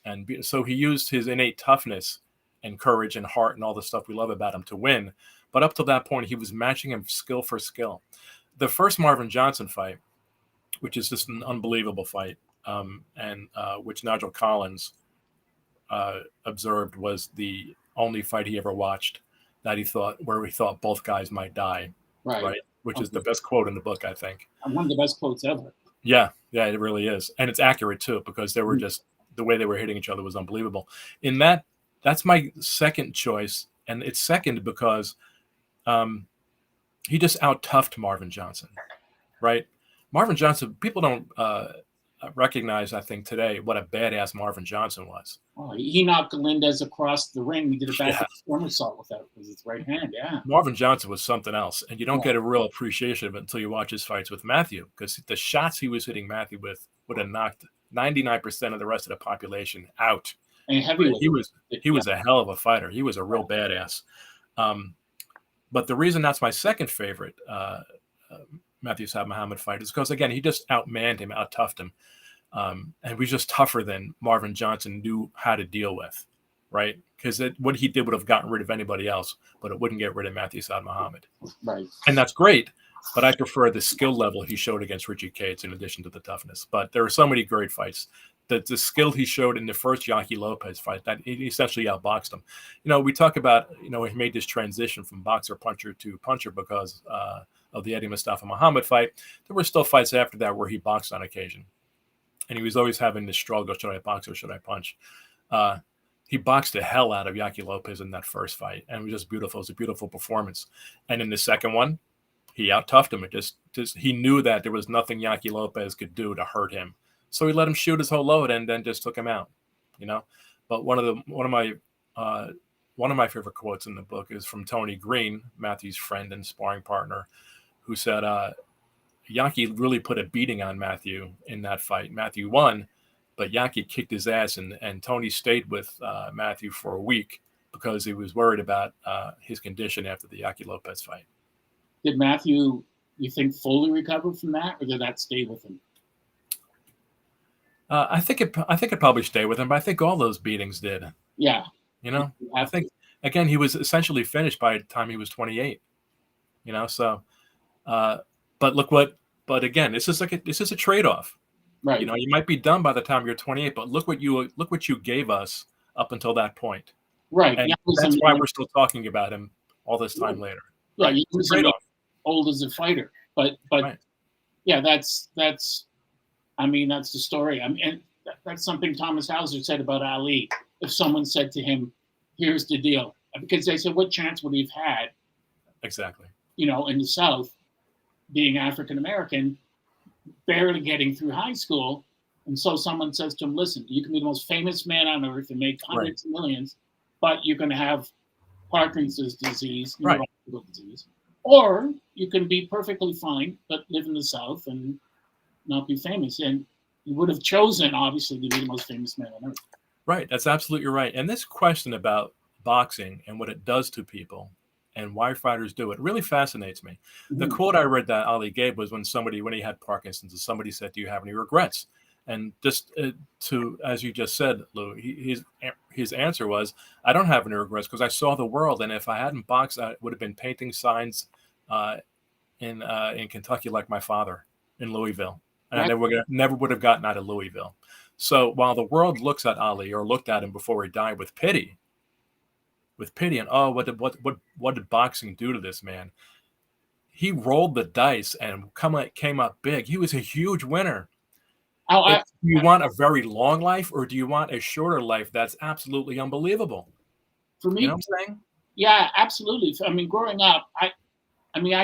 And so he used his innate toughness and courage and heart and all the stuff we love about him to win. But up to that point, he was matching him skill for skill. The first Marvin Johnson fight, which is just an unbelievable fight, which Nigel Collins observed was the only fight he ever watched that he thought both guys might die. Right. Which is the best quote in the book, I think. One of the best quotes ever. Yeah, it really is. And it's accurate too, because they were just, the way they were hitting each other was unbelievable. That's my second choice. And it's second because he just out-toughed Marvin Johnson, right? Marvin Johnson, people don't recognize, I think, today what a badass Marvin Johnson was. Oh, he knocked Galindez across the ring. He did a back somersault with that with his right hand. Yeah. Marvin Johnson was something else, and you don't get a real appreciation of it until you watch his fights with Matthew, because the shots he was hitting Matthew with would have knocked 99% of the rest of the population out. And heavyweight. He was a hell of a fighter. He was a real badass. But the reason that's my second favorite Matthew Saad Muhammad fight is because, again, he just outmanned him, out-toughed him. And was just tougher than Marvin Johnson knew how to deal with, right? Because what he did would have gotten rid of anybody else, but it wouldn't get rid of Matthew Saad Muhammad. Right. And that's great, but I prefer the skill level he showed against Richie Cates in addition to the toughness. But there are so many great fights. The skill he showed in the first Yaki Lopez fight, that he essentially outboxed him. We talk about, he made this transition from boxer-puncher to puncher because of the Eddie Mustafa Muhammad fight. There were still fights after that where he boxed on occasion. And he was always having this struggle, should I box or should I punch? He boxed the hell out of Yaki Lopez in that first fight, and it was just beautiful. It was a beautiful performance. And in the second one, he out-toughed him. It just he knew that there was nothing Yaki Lopez could do to hurt him. So he let him shoot his whole load and then just took him out, But one of my favorite quotes in the book is from Tony Green, Matthew's friend and sparring partner, who said, Yaki really put a beating on Matthew in that fight. Matthew won, but Yaki kicked his ass, and Tony stayed with Matthew for a week because he was worried about his condition after the Yaki Lopez fight. Did Matthew, you think, fully recover from that, or did that stay with him? I think it probably stayed with him, but I think all those beatings did. Yeah. I think, again, he was essentially finished by the time he was 28. So. But again, this is a trade-off, right? You might be done by the time you're 28, but look what you gave us up until that point, right? And that's why we're still talking about him all this time later. Right, he was old as a fighter, but right. Yeah, that's the story. And that's something Thomas Hauser said about Ali. If someone said to him, "Here's the deal," because they said, "What chance would he have had?" Exactly. In the South, being African-American, barely getting through high school. And so someone says to him, listen, you can be the most famous man on earth and make hundreds of millions, but you're going to have Parkinson's disease, neurological disease. Or you can be perfectly fine, but live in the South and not be famous. And you would have chosen, obviously, to be the most famous man on earth. Right. That's absolutely right. And this question about boxing and what it does to people and why fighters do it really fascinates me. Mm-hmm. The quote I read that Ali gave was when he had Parkinson's, and somebody said, "Do you have any regrets?" And just as you just said, Lou, his answer was, "I don't have any regrets because I saw the world, and if I hadn't boxed, I would have been painting signs in Kentucky like my father in Louisville, and I never would have gotten out of Louisville." So while the world looks at Ali, or looked at him before he died, with pity, and what did boxing do to this man? He rolled the dice and came up big. He was a huge winner. Do you want a very long life, or do you want a shorter life that's absolutely unbelievable? For me, you know what I'm saying? Yeah, absolutely. I mean, growing up, I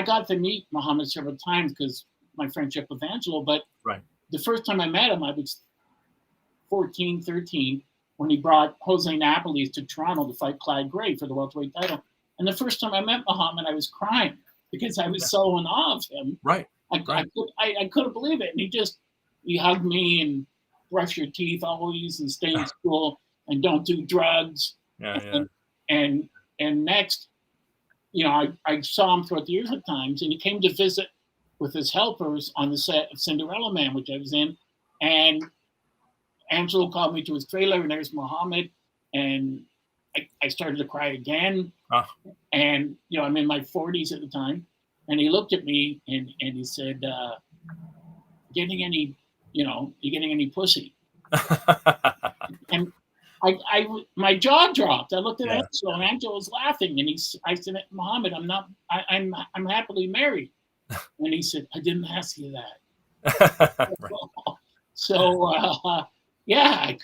got to meet Muhammad several times because my friendship with Angelo. But the first time I met him, I was 14, 13, when he brought Jose Napoles to Toronto to fight Clyde Gray for the welterweight title. And the first time I met Muhammad, I was crying because I was so in awe of him. Right. I couldn't believe it. And he hugged me and brush your teeth always and stay in school and don't do drugs. And next, I saw him throughout the years at times, and he came to visit with his helpers on the set of Cinderella Man, which I was in. And Angelo called me to his trailer, and there's Muhammad. And I started to cry again. And, I'm in my 40s at the time. And he looked at me and he said, getting any pussy? And my jaw dropped. I looked at Angelo, and Angelo was laughing. And I said, Muhammad, I'm happily married. And he said, I didn't ask you that. So, he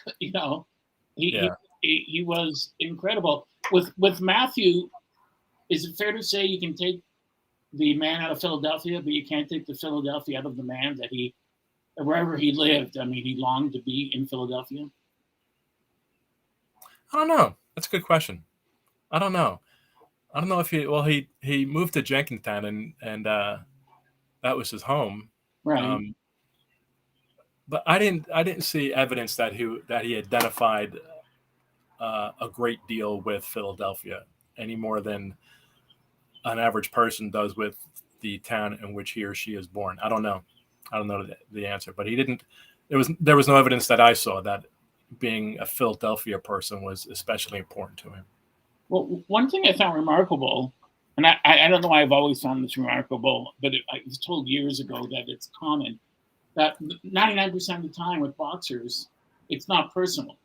was incredible. With Matthew, is it fair to say you can take the man out of Philadelphia, but you can't take the Philadelphia out of the man that wherever he lived, he longed to be in Philadelphia? I don't know. That's a good question. I don't know if he moved to Jenkintown and that was his home. Right. But I didn't see evidence that he identified a great deal with Philadelphia any more than an average person does with the town in which he or she is born. I don't know the answer, but he didn't. There was no evidence that I saw that being a Philadelphia person was especially important to him. Well, one thing I found remarkable, and I don't know why I've always found this remarkable, but I was told years ago that it's common, that 99% of the time with boxers, it's not personal.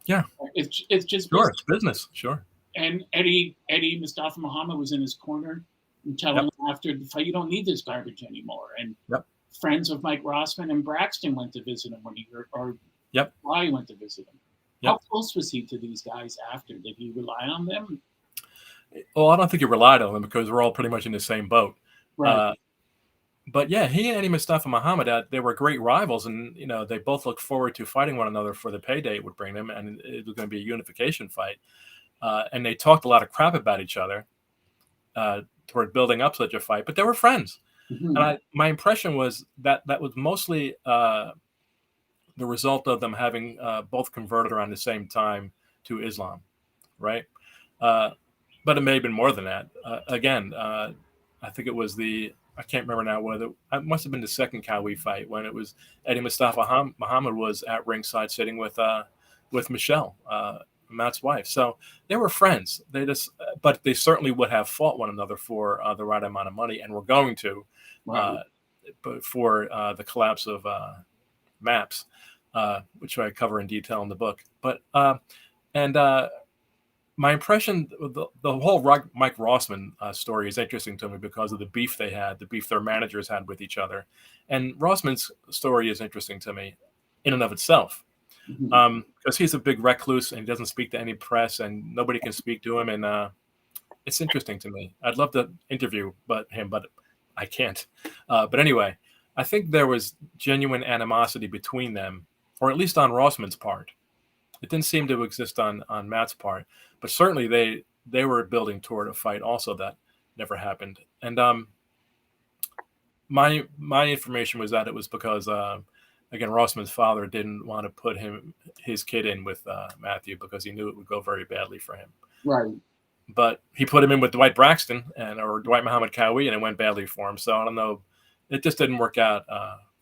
Yeah. It's just sure, it's business. Sure. And Eddie Mustafa Muhammad was in his corner and telling him after the fight, you don't need this garbage anymore. And friends of Mike Rossman and Braxton went to visit him when he heard, or why went to visit him. How close was he to these guys after? Did he rely on them? Well, I don't think he relied on them because we're all pretty much in the same boat. Right. But yeah, he and Eddie Mustafa Muhammad, they were great rivals, and they both looked forward to fighting one another for the payday it would bring them, and it was going to be a unification fight. And they talked a lot of crap about each other toward building up such a fight, but they were friends. Mm-hmm. And my impression was that was mostly the result of them having both converted around the same time to Islam, right? But it may have been more than that. I think it was I can't remember now whether it must have been the second Cowie fight when it was Eddie Mustafa Muhammad was at ringside sitting with Michelle, Matt's wife. So they were friends. But they certainly would have fought one another for the right amount of money, and were going to, for the collapse of MAPS, which I cover in detail in the book. But my impression, the whole Mike Rossman story is interesting to me because of the beef their managers had with each other. And Rossman's story is interesting to me in and of itself. Because he's a big recluse and he doesn't speak to any press and nobody can speak to him. And it's interesting to me. I'd love to interview him, but I can't. But anyway, I think there was genuine animosity between them, or at least on Rossman's part. It didn't seem to exist on Matt's part, but certainly they were building toward a fight also that never happened. And my information was that it was because again, Rossman's father didn't want to put his kid in with Matthew because he knew it would go very badly for him. Right. But he put him in with Dwight Braxton or Dwight Muhammad Cowie, and it went badly for him. So I don't know. It just didn't work out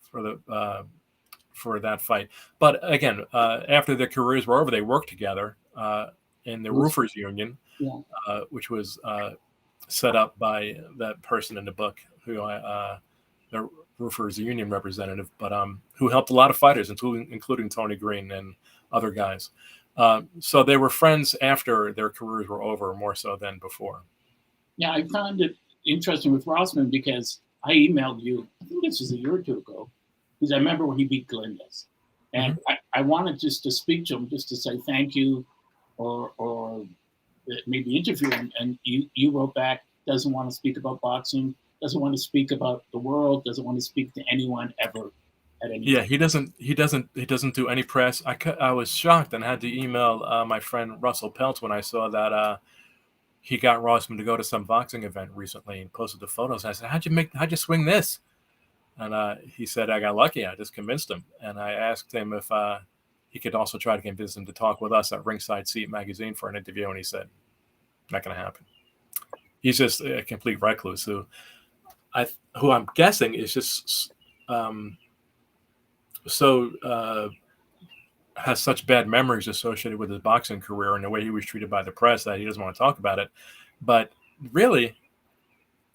for that fight. But again, after their careers were over, they worked together in the Roofers Union, which was set up by that person in the book who the Roofers Union representative, but who helped a lot of fighters, including Tony Green and other guys. So they were friends after their careers were over, more so than before. Yeah, I found it interesting with Rossman because I emailed you, I think this was a year or two ago, because I remember when he beat Glendas. And I wanted just to speak to him, just to say thank you or maybe interview him. And you wrote back, doesn't want to speak about boxing, doesn't want to speak about the world, doesn't want to speak to anyone ever, at any Yeah, time. he doesn't do any press. I was shocked and had to email my friend Russell Peltz when I saw that he got Rossman to go to some boxing event recently and posted the photos. I said, how'd you swing this? And he said, I got lucky. I just convinced him. And I asked him if he could also try to convince him to talk with us at Ringside Seat magazine for an interview. And he said, not going to happen. He's just a complete recluse who I'm guessing is just has such bad memories associated with his boxing career and the way he was treated by the press that he doesn't want to talk about it. But really,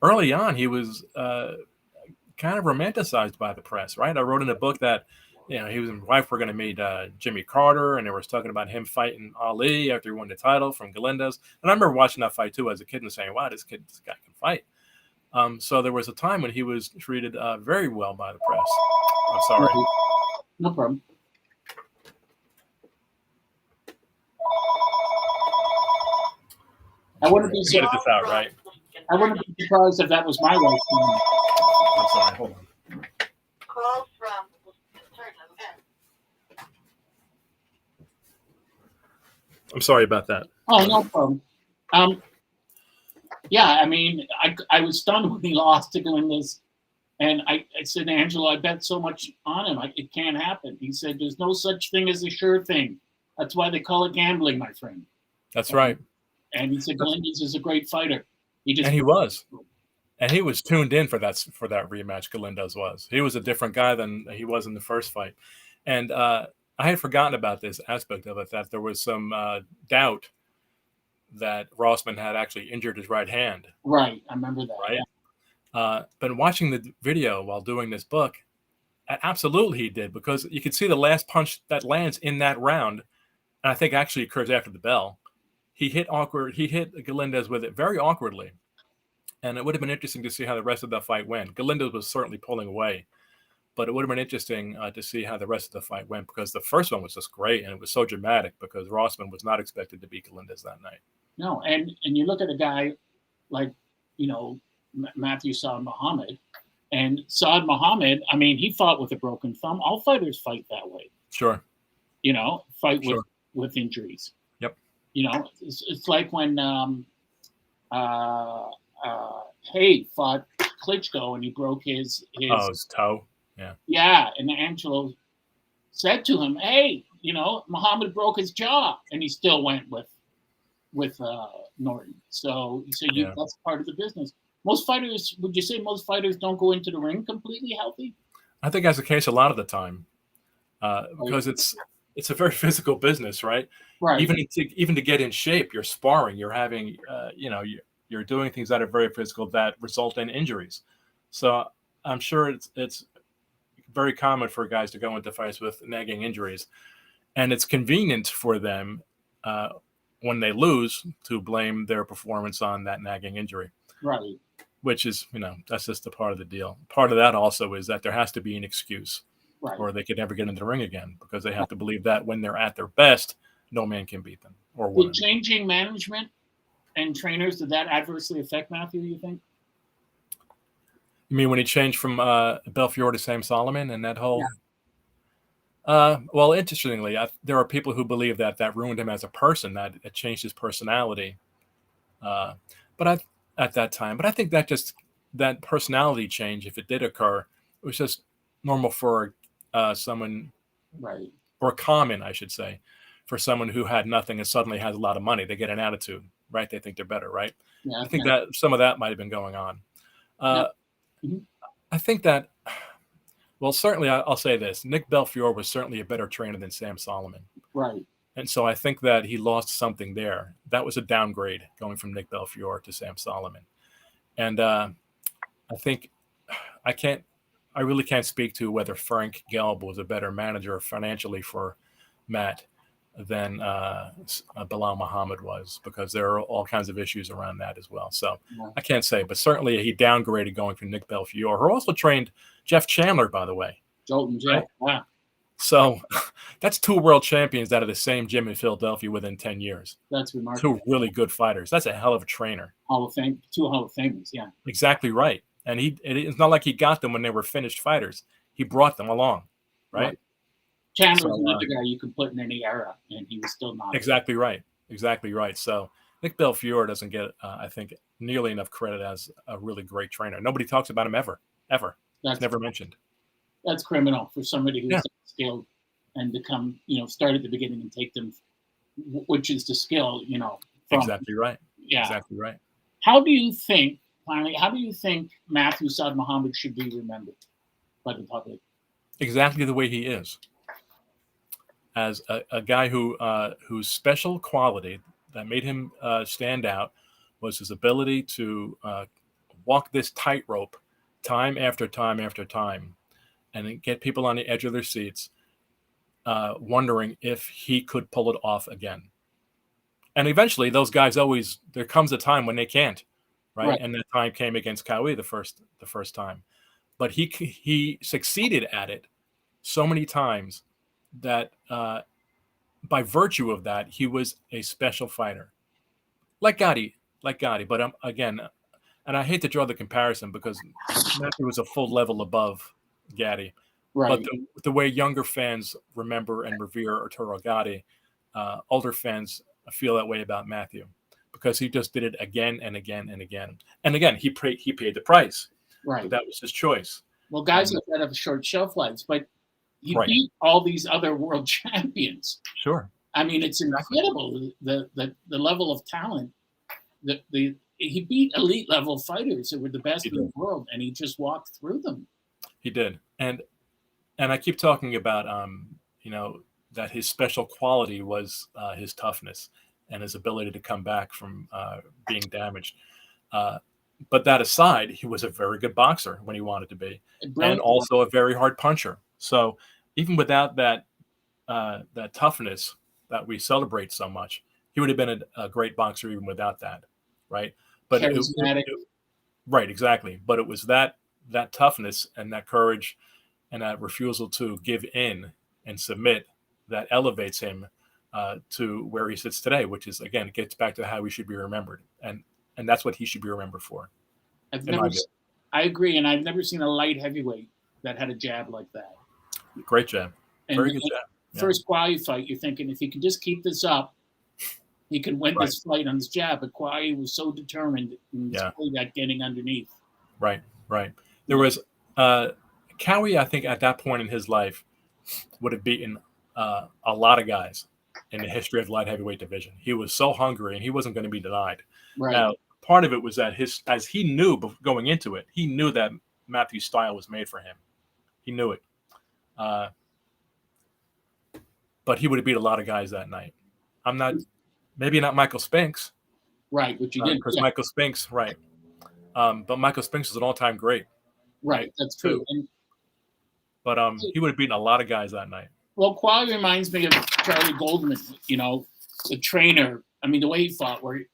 early on, he was kind of romanticized by the press, right? I wrote in a book that, he and his wife were going to meet Jimmy Carter, and they were talking about him fighting Ali after he won the title from Galindez. And I remember watching that fight too as a kid and saying, wow, this guy can fight. So there was a time when he was treated very well by the press. I'm sorry. No problem. I wouldn't be Edit this out, right? I wouldn't be surprised if that was my wife. I'm sorry. Hold on. Call from. I'm sorry about that. Oh, no problem. Yeah, I mean, I was stunned when he lost to Galindez. And I said, Angelo, I bet so much on him. It can't happen. He said, there's no such thing as a sure thing. That's why they call it gambling, my friend. That's right. And he said, Galindez is a great fighter. And he was. And he was tuned in for that rematch, Galindez was. He was a different guy than he was in the first fight. And I had forgotten about this aspect of it, that there was some doubt that Rossman had actually injured his right hand. Right. I remember that. Right. Yeah. But watching the video while doing this book, absolutely he did, because you could see the last punch that lands in that round, and I think actually occurs after the bell. He hit Galindez with it very awkwardly. And it would have been interesting to see how the rest of the fight went. Galindez was certainly pulling away, but it would have been interesting to see how the rest of the fight went, because the first one was just great, and it was so dramatic because Rossman was not expected to beat Galindez that night. No, and you look at a guy like, Matthew Saad Muhammad, and Saad Muhammad, I mean, he fought with a broken thumb. All fighters fight that way. Sure. Fight Sure. with injuries. Yep. It's like when Hay fought Klitschko and he broke his toe. Yeah. Yeah, and Angelo said to him, "Hey, Muhammad broke his jaw," and he still went with Norton. So he said, that's part of the business. Would you say most fighters don't go into the ring completely healthy? I think that's the case a lot of the time, because it's a very physical business, right? Right. Even to get in shape, you're sparring, you're having, you're doing things that are very physical that result in injuries. So I'm sure it's very common for guys to go into fights with nagging injuries, and it's convenient for them when they lose to blame their performance on that nagging injury. Right. Which is, that's just a part of the deal. Part of that also is that there has to be an excuse, right, or they could never get into the ring again, because they have to believe that when they're at their best, no man can beat them or woman. Did changing management and trainers, did that adversely affect Matthew, you think? You mean when he changed from Belfiore to Sam Solomon and that whole... well, interestingly, there are people who believe that ruined him as a person, that it changed his personality. At that time. But I think that personality change, if it did occur, it was just normal for someone, right, or common, I should say, for someone who had nothing and suddenly has a lot of money. They get an attitude, right? They think they're better, right? Yeah, I think that some of that might have been going on. Mm-hmm. I think that, well, certainly I'll say this. Nick Belfiore was certainly a better trainer than Sam Solomon. Right. And so I think that he lost something there. That was a downgrade going from Nick Belfiore to Sam Solomon. And I think I really can't speak to whether Frank Gelb was a better manager financially for Matt than Bilal Muhammad was, because there are all kinds of issues around that as well. So I can't say, but certainly he downgraded going from Nick Belfiore, who also trained Jeff Chandler, by the way. Jolton Jeff, wow. So that's two world champions out of the same gym in Philadelphia within 10 years. That's remarkable. Two really good fighters. That's a hell of a trainer. Hall of Fame, two Hall of Famers, yeah. Exactly right. And it's not like he got them when they were finished fighters. He brought them along. right? Chandler's So, another guy you could put in any era, and he was still not. exactly right. Exactly right. So Nick Belfiore doesn't get, I think, nearly enough credit as a really great trainer. Nobody talks about him ever. It's never mentioned. That's criminal for somebody who's Yeah. skilled and to come, start at the beginning and take them, which is the skill, from, Exactly right. yeah. Exactly right. How do you think Matthew Saad Muhammad should be remembered by the public? Exactly the way he is, as a guy whose special quality that made him stand out was his ability to walk this tightrope time after time after time, and then get people on the edge of their seats, wondering if he could pull it off again. And eventually, those guys there comes a time when they can't, right? And that time came against Cowie the first time, but he succeeded at it so many times that by virtue of that, he was a special fighter, like Gotti. But again, and I hate to draw the comparison because Matthew was a full level above Gatti. Right. But the way younger fans remember and revere Arturo Gatti, older fans feel that way about Matthew because he just did it again and again and again. And again, he paid the price. Right. But that was his choice. Well, guys like that have short shelf lives, but he beat all these other world champions. Sure. I mean, it's incredible the level of talent. He beat elite level fighters that were the best in the world, and he just walked through them. He did, and I keep talking about that his special quality was his toughness and his ability to come back from being damaged. But that aside, he was a very good boxer when he wanted to be, and also a very hard puncher. So even without that toughness that we celebrate so much, he would have been a great boxer even without that, right? But right, exactly. But it was that toughness and that courage and that refusal to give in and submit that elevates him to where he sits today, which is, again, it gets back to how he should be remembered, and that's what he should be remembered for. I agree, and I've never seen a light heavyweight that had a jab like that. Great jab. Very good jab. Yeah. First Kwai fight, you're thinking if he can just keep this up, he can win this fight on his jab. But Kwai was so determined in that getting underneath. Right. There was Cowie, I think, at that point in his life, would have beaten a lot of guys in the history of the light heavyweight division. He was so hungry, and he wasn't going to be denied. Right. Now, part of it was that as he knew going into it, he knew that Matthew's style was made for him. He knew it. But he would have beat a lot of guys that night. Maybe not Michael Spinks. Right, which you did. Because Michael Spinks, right. But Michael Spinks is an all-time great. Right, that's true. But he would have beaten a lot of guys that night. Well, Kwai reminds me of Charlie Goldman, the trainer. I mean, the way he fought, the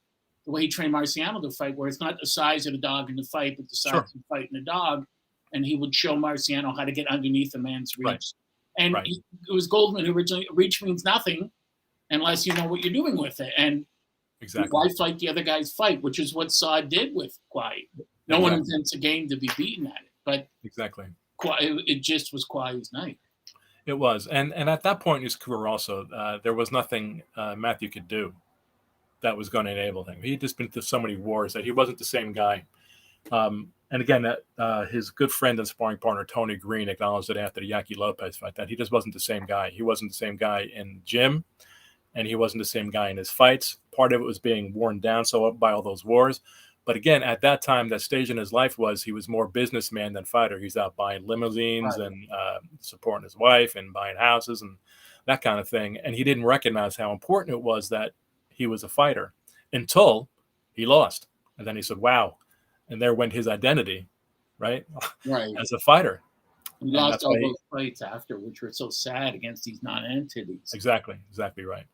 way he trained Marciano to fight, where it's not the size of the dog in the fight, but the size of the fight in the dog. And he would show Marciano how to get underneath a man's reach. Right. And it was Goldman who originally, reach means nothing unless you know what you're doing with it. And why fight the other guy's fight, which is what Saad did with Kwai. No one intends a game to be beaten at it. But it just was Kwai's night. It was. And at that point in his career also, there was nothing Matthew could do that was going to enable him. He'd just been through so many wars that he wasn't the same guy. And again, his good friend and sparring partner, Tony Green, acknowledged it after the Yaki Lopez fight, that he just wasn't the same guy. He wasn't the same guy in the gym, and he wasn't the same guy in his fights. Part of it was being worn down by all those wars. But again, at that time, that stage in his life he was more businessman than fighter. He's out buying limousines and supporting his wife and buying houses and that kind of thing. And he didn't recognize how important it was that he was a fighter until he lost. And then he said, wow. And there went his identity, right? As a fighter. He lost all those fights after, which were so sad against these non-entities. Exactly right.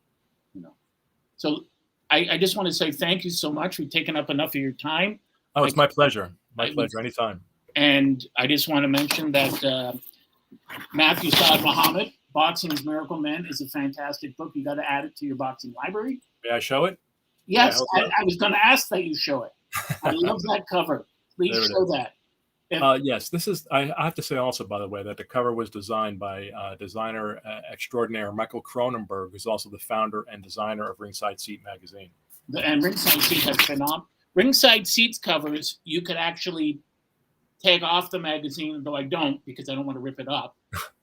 So I just want to say thank you so much for taking up enough of your time. Oh, it's my pleasure. My pleasure. Anytime. And I just want to mention that Matthew Saad Muhammad, Boxing's Miracle Man, is a fantastic book. You got to add it to your boxing library. May I show it? Yes, I was going to ask that you show it. I love that cover. Please show that. Yes, this is. I have to say also, by the way, that the cover was designed by designer extraordinaire Michael Cronenberg, who's also the founder and designer of Ringside Seat magazine. And Ringside Seat has been on. Ringside Seat's covers, you could actually take off the magazine, though I don't because I don't want to rip it up.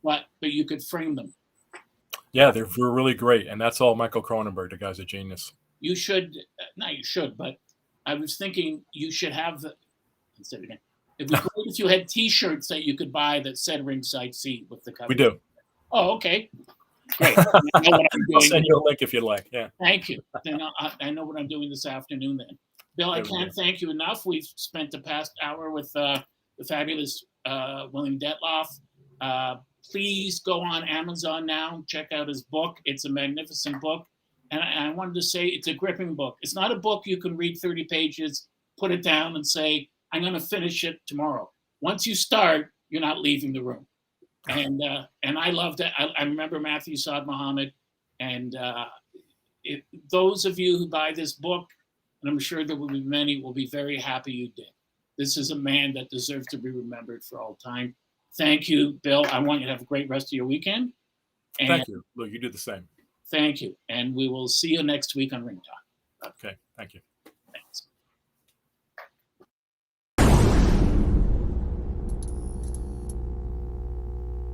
But you could frame them. Yeah, they're really great, and that's all Michael Cronenberg. The guy's a genius. You should, not you should, but I was thinking you should have the. Let's say it again. It'd be great if you had T-shirts that you could buy that said Ringside Seat with the cover. We do. Oh, okay. Great. I know what I'm doing. I'll send you a link if you like. Yeah. Thank you. Then I know what I'm doing this afternoon then. Bill, I can't thank you enough. We've spent the past hour with the fabulous William Dettloff. Please go on Amazon now. Check out his book. It's a magnificent book. And I wanted to say it's a gripping book. It's not a book you can read 30 pages, put it down and say, I'm going to finish it tomorrow. Once you start, you're not leaving the room. And I loved it. I remember Matthew Saad Muhammad. And those of you who buy this book, and I'm sure there will be many, will be very happy you did. This is a man that deserves to be remembered for all time. Thank you, Bill. I want you to have a great rest of your weekend. And thank you. Look, you do the same. Thank you. And we will see you next week on Ring Talk. Okay. Thank you.